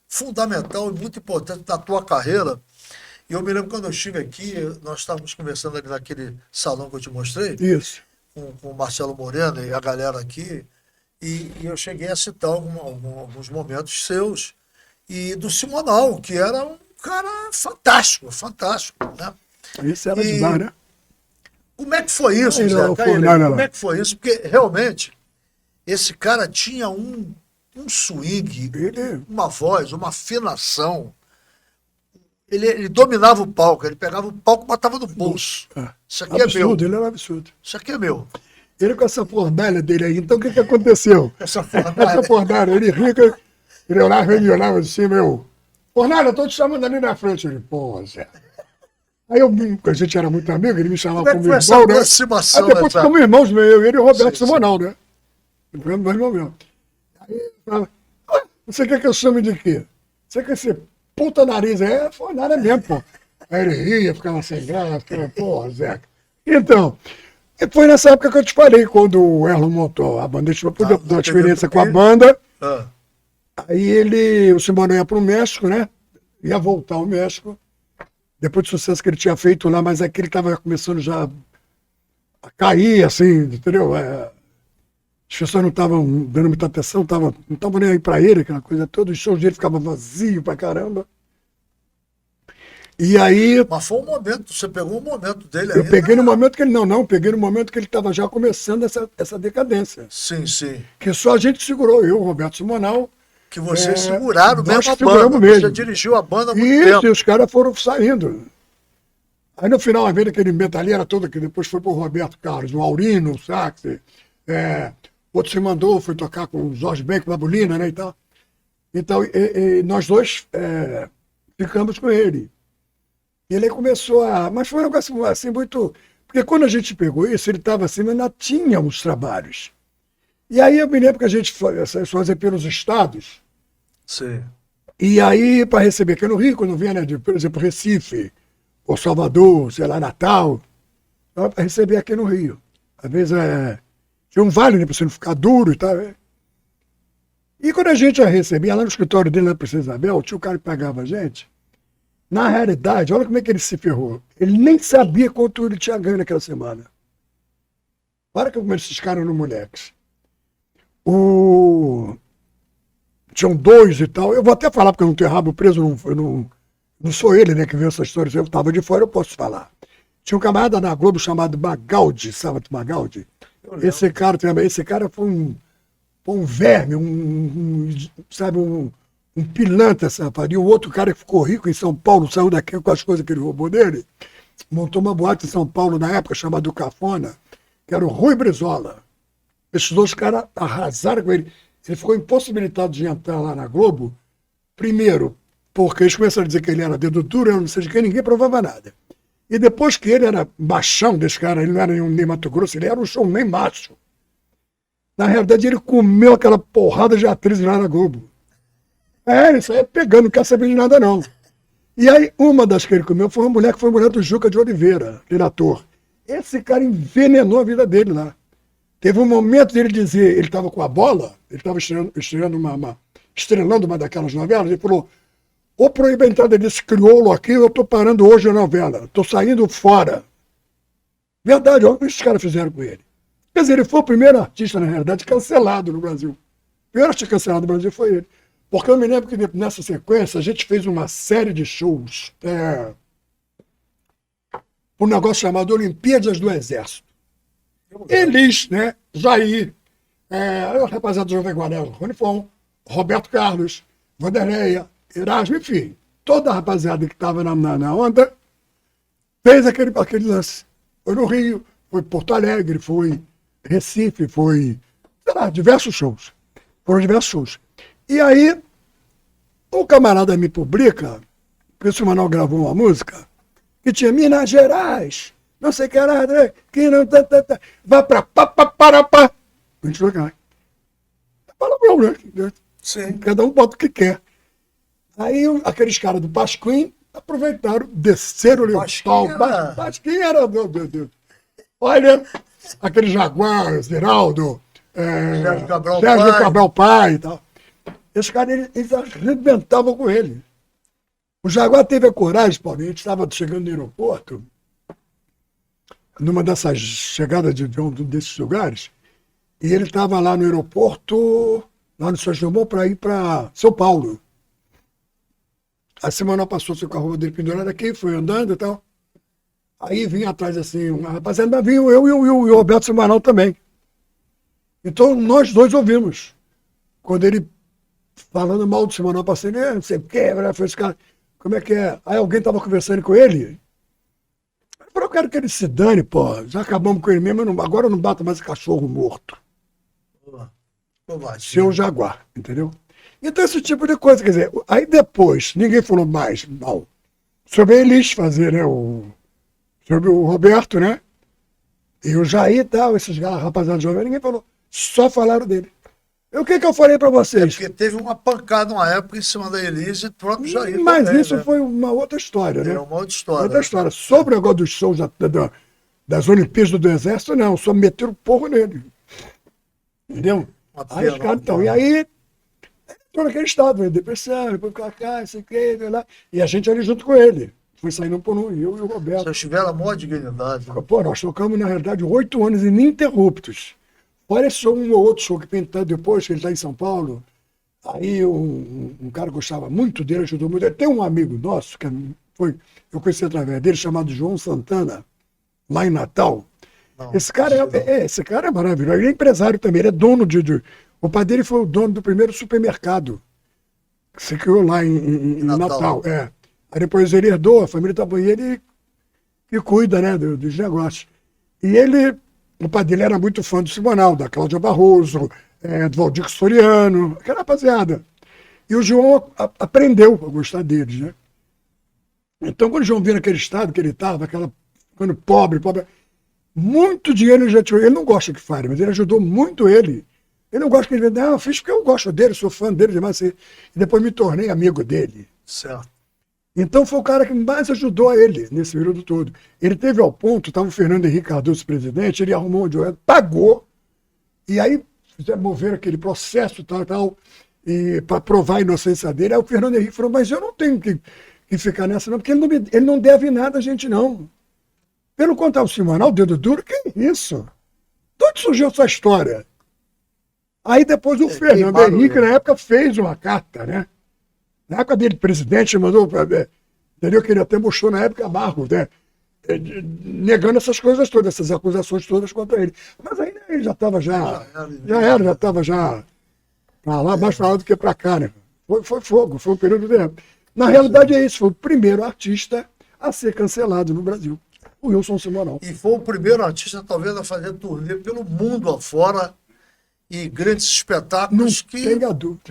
fundamental e muito importante na tua carreira. E eu me lembro quando eu estive aqui, nós estávamos conversando ali naquele salão que eu te mostrei. Isso. Com o Marcelo Moreno e a galera aqui. E eu cheguei a citar alguns momentos seus. E do Simonal, que era um cara fantástico, né? Isso era demais, né? Como é que foi isso, Zé? Como é que foi isso? Porque realmente esse cara tinha um swing, uma voz, uma afinação. Ele dominava o palco, ele pegava o palco e botava no bolso. Isso aqui absurdo, é meu. Ele era absurdo. Isso aqui é meu. Ele com essa fornalha dele aí, então o que aconteceu? Essa fornalha, ele rica, ele olhava assim, fornalha, eu tô te chamando ali na frente. Ele, pô, Zé. Aí a gente era muito amigo, ele me chamava como irmão, né? Aí depois ficamos irmãos, eu e ele e o Roberto Simonal, né? Foi no mesmo. Aí eu falava, você quer que eu chame de quê? Você quer ser puta nariz? Foi nada mesmo, pô. Aí ele ria, ficava sem graça, ficava, porra, Zeca. Então, foi nessa época que eu te falei, quando o Erlon montou a banda, a gente podia dar uma experiência com a banda. Aí o Simonal ia para o México, né? Ia voltar ao México. Depois do sucesso que ele tinha feito lá, mas aqui ele estava começando já a cair, assim, entendeu? As pessoas não estavam dando muita atenção, não estavam nem aí para ele, aquela coisa toda. Os shows dele ficavam vazios pra caramba. E aí... Mas foi um momento, você pegou um momento dele Eu peguei no momento que ele... peguei no momento que ele estava já começando essa decadência. Sim, sim. Que só a gente segurou, eu, Roberto Simonal. Que vocês seguraram mesmo a banda, mesmo. você dirigiu a banda há muito Isso, tempo. E os caras foram saindo. Aí no final, a vez daquele metalheira toda, que depois foi pro Roberto Carlos, o Aurino, o sax, outro se mandou, foi tocar com o Jorge Ben, com a Babulina, né, e tal. Então, nós dois ficamos com ele. E ele começou mas foi um negócio assim muito... Porque quando a gente pegou isso, ele estava assim, mas ainda tinha uns trabalhos. E aí eu me lembro que a gente fazia pelos estados. Sim. E aí, para receber aqui no Rio, quando vinha, né, por exemplo, Recife, ou Salvador, sei lá, Natal, para receber aqui no Rio. Às vezes tinha um vale, né, para você não ficar duro e tal. E quando a gente já recebia, lá no escritório dele, na Princesa Isabel, tinha o cara que pagava a gente. Na realidade, olha como é que ele se ferrou. Ele nem sabia quanto ele tinha ganho naquela semana. Olha como esses caras eram moleques. Tinham dois e tal. Eu vou até falar, porque eu não tenho rabo preso, não sou ele, né, que viu essa história. Eu estava de fora, eu posso falar. Tinha um camarada na Globo chamado Magaldi, sabe Magaldi? Esse cara foi um verme, sabe, um pilantra, sabe? E o outro cara que ficou rico em São Paulo, saiu daqui com as coisas que ele roubou dele, montou uma boate em São Paulo na época, chamada Cafona, que era o Rui Brizola. Esses dois caras arrasaram com ele. Ele ficou impossibilitado de entrar lá na Globo, primeiro, porque eles começaram a dizer que ele era dedo duro, eu não sei de quem, ninguém provava nada. E depois que ele era machão desse cara, ele não era nem Mato Grosso, ele era um showman macho. Na realidade, ele comeu aquela porrada de atrizes lá na Globo. Isso aí é pegando, não quer saber de nada, não. E aí, uma das que ele comeu foi uma mulher que foi mulher do Juca de Oliveira, aquele ator. Esse cara envenenou a vida dele lá. Teve um momento dele dizer, ele estava com a bola, ele estava estrelando uma daquelas novelas, ele falou, ou proíbe a entrada desse crioulo aqui, eu estou parando hoje a novela, estou saindo fora. Verdade, olha o que esses caras fizeram com ele. Quer dizer, ele foi o primeiro artista, na realidade, cancelado no Brasil. O primeiro artista cancelado no Brasil foi ele. Porque eu me lembro que nessa sequência a gente fez uma série de shows, um negócio chamado Olimpíadas do Exército. Elis, né? Jair, o rapaziada do Jovem Guarda, Ronifon, Roberto Carlos, Vanderleia, Erasmo, enfim, toda a rapaziada que estava na onda fez aquele lance. Foi no Rio, foi em Porto Alegre, foi Recife, foi, sei lá, diversos shows. Foram diversos shows. E aí, o camarada me publica, porque o Simonal gravou uma música, que tinha Minas Gerais, não sei o que era, que não vai pra pá. A gente vai cá. Palavrão, né? Sim. Cada um bota o que quer. Aí aqueles caras do Pasquim aproveitaram, desceram ali o pau. Pasquim era, meu Deus. Olha, aquele Jaguar, Ziraldo, Sérgio Cabral Pai e tal. Esses caras, eles arrebentavam com ele. O Jaguar teve a coragem, Paulinho, a gente estava chegando no aeroporto, numa dessas chegadas de um desses lugares, e ele estava lá no aeroporto, lá no São João, para ir para São Paulo. A semana passou com a roupa dele pendurada aqui, foi andando e tal. Aí vinha atrás assim, uma rapaziada, mas vinha eu e o Roberto Simonal também. Então nós dois ouvimos. Quando ele, falando mal do Simonal, passei, não sei o que, foi esse cara, como é que é? Aí alguém estava conversando com ele. Eu falei, eu quero que ele se dane, pô. Já acabamos com ele mesmo, agora eu não bato mais cachorro morto. Seu Jaguar, entendeu? Então esse tipo de coisa, quer dizer, aí depois, ninguém falou mais mal sobre a Elis fazer, né, sobre o Roberto, né, e o Jair e tal, esses rapaziada jovens, ninguém falou. Só falaram dele. E o que eu falei para vocês? Porque teve uma pancada uma época em cima da Elise e do próprio Jair. Mas também, isso né? foi uma outra história, né? É uma outra história. Outra história. Sobre o negócio dos shows das Olimpíadas do Exército, não. Só meteram porro nele. Entendeu? Aí os caras, então, e aí, todo aquele estado, depressão, depois cá, isso aqui, lá. E a gente ali junto com ele. Foi saindo por um, eu e o Roberto. Vocês tiveram a maior dignidade. Né? Pô, nós tocamos, na realidade, 8 anos ininterruptos. Fora esse show, um ou outro show que pintou depois, que ele está em São Paulo. Aí um cara gostava muito dele, ajudou muito. Tem um amigo nosso, que eu conheci através dele, chamado João Santana, lá em Natal. Não, Esse cara é maravilhoso. Ele é empresário também, ele é dono o pai dele foi o dono do primeiro supermercado que se criou lá em Natal. Aí depois ele herdou, a família estava aí, ele que cuida, né, dos negócios. E o pai dele era muito fã do Simonal, da Cláudia Barroso, do Valdir Soriano, aquela rapaziada. E o João aprendeu a gostar deles, né? Então, quando o João viu naquele estado que ele estava, ficando pobre, muito dinheiro ele já tirou. Ele não gosta que fale, mas ele ajudou muito ele. Ele não gosta que ele diga, não, eu fiz porque eu gosto dele, sou fã dele demais. E depois me tornei amigo dele. Certo. Então foi o cara que mais ajudou a ele nesse período todo. Ele teve ao ponto, estava o Fernando Henrique Cardoso presidente, ele arrumou um advogado, pagou, e aí moveram aquele processo tal, e para provar a inocência dele. Aí o Fernando Henrique falou, mas eu não tenho que ficar nessa não, porque ele não deve nada a gente não. Pelo contrário, o Simonal, o dedo duro, que isso? De onde surgiu essa história? Aí depois o Fernando Henrique, na época, fez uma carta, né? Na época dele, presidente, mandou, entendeu? Que ele até mostrou na época Barros, né? Negando essas coisas todas, essas acusações todas contra ele. Mas aí né, ele já estava já estava para lá, mais para lá do que para cá, né? Foi fogo, foi um período de... Na realidade é isso, foi o primeiro artista a ser cancelado no Brasil, o Wilson Simonal. E foi o primeiro artista, talvez, a fazer turnê pelo mundo afora e grandes espetáculos que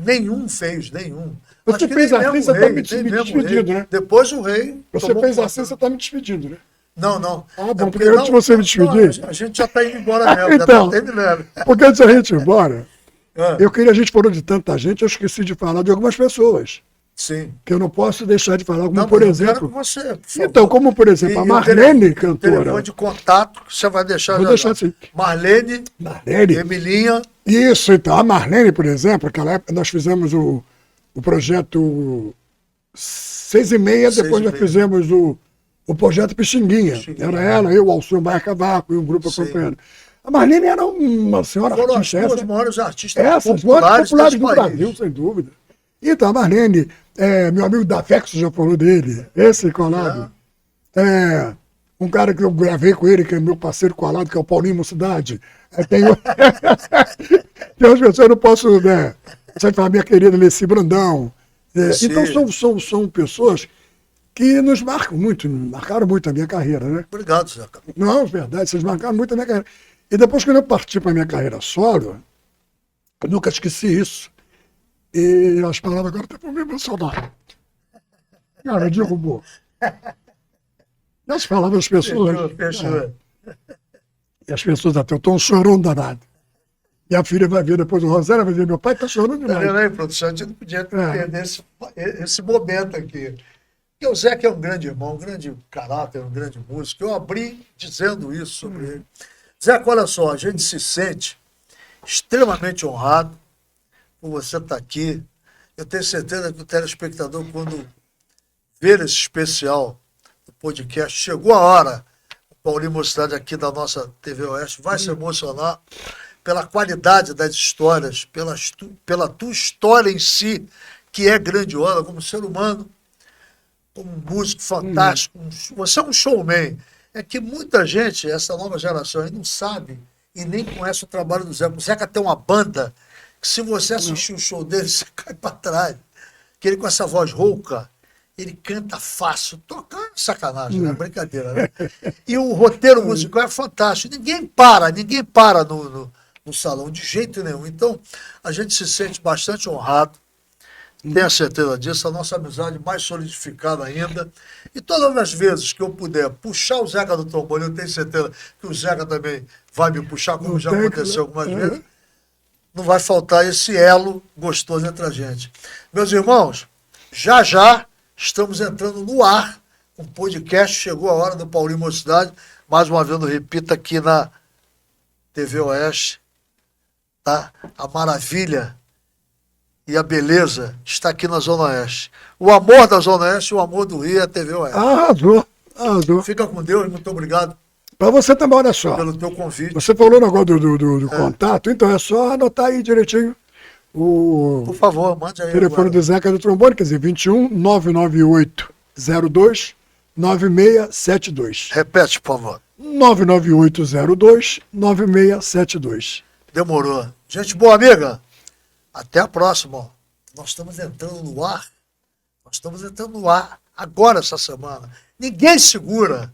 nenhum fez, nenhum. Você fez assim, você está me despedindo, né? Depois o rei... Você fez assim, você está me despedindo, né? Não. Ah, bom, porque antes de você me despedir... A gente já está indo embora mesmo, então, já está terminando. Porque antes da gente ir embora, a gente falou de tanta gente, eu esqueci de falar de algumas pessoas. Sim. Que eu não posso deixar de falar, como por exemplo... Você, por então, como por exemplo, a Marlene, cantora... Telefone de contato, que você vai deixar... Vou deixar assim. Marlene, Emilinha... Isso, então, a Marlene, por exemplo, naquela época nós fizemos o projeto 6h30, depois nós fizemos o projeto Pixinguinha. Era ela, eu, o Alceu Baia Cavaco e um grupo acompanhando. A Marlene era uma senhora artista. Foram as duas maiores artistas populares do Brasil, sem dúvida. Então, a Marlene, meu amigo Dafex já falou dele, esse colado. Um cara que eu gravei com ele, que é meu parceiro colado, que é o Paulinho Mocidade. Tem umas pessoas, eu não posso, né? Você fala, minha querida Leci Brandão. Então, são pessoas que nos marcaram muito a minha carreira, né? Obrigado, Zeca. Não, verdade, vocês marcaram muito a minha carreira. E depois, quando eu parti para a minha carreira solo, eu nunca esqueci isso. E as palavras agora até para me emocionar. Cara, derrubou. As palavras das pessoas. Fechou. E as pessoas até estão chorando danado. E a filha vai ver depois o Rosário, vai dizer, meu pai está chorando demais. Tá vendo, produção? A gente não podia perder esse momento aqui. Porque o Zeca é um grande irmão, um grande caráter, um grande músico. Eu abri dizendo isso sobre ele. Zeca, olha só, a gente se sente extremamente honrado por você estar aqui. Eu tenho certeza que o telespectador, quando ver esse especial do podcast, chegou a hora, o Paulinho Mocidade aqui da nossa TV Oeste vai se emocionar pela qualidade das histórias, pela tua história em si, que é grandiosa como ser humano, como um músico fantástico. Você é um showman. É que muita gente, essa nova geração aí, não sabe e nem conhece o trabalho do Zeca. O Zeca tem uma banda que, se você assistir o show dele, você cai para trás. Que ele, com essa voz rouca, ele canta fácil. Toca sacanagem, né? Brincadeira, né? E o roteiro musical é fantástico. Ninguém para no salão, de jeito nenhum. Então, a gente se sente bastante honrado. Tenho certeza disso, a nossa amizade mais solidificada ainda. E todas as vezes que eu puder puxar o Zeca do trombone, eu tenho certeza que o Zeca também vai me puxar, como já aconteceu algumas vezes. não vai faltar esse elo gostoso entre a gente. Meus irmãos, já já estamos entrando no ar com um podcast. Chegou a hora do Paulinho Mocidade. Mais uma vez, eu repito, aqui na TV Oeste. Tá? A maravilha e a beleza está aqui na Zona Oeste. O amor da Zona Oeste e o amor do Rio é a TV Oeste. Arrasou, arrasou. Fica com Deus, muito obrigado. Para você também, olha só. Pelo teu convite. Você falou o negócio do contato, então é só anotar aí direitinho o Por favor, mande aí. telefone Agora. do Zeca do Trombone, quer dizer, 21 998 02 9672. Repete, por favor. 99802 9672. Demorou. Gente boa, amiga. Até a próxima. Nós estamos entrando no ar. Nós estamos entrando no ar agora, essa semana. Ninguém segura.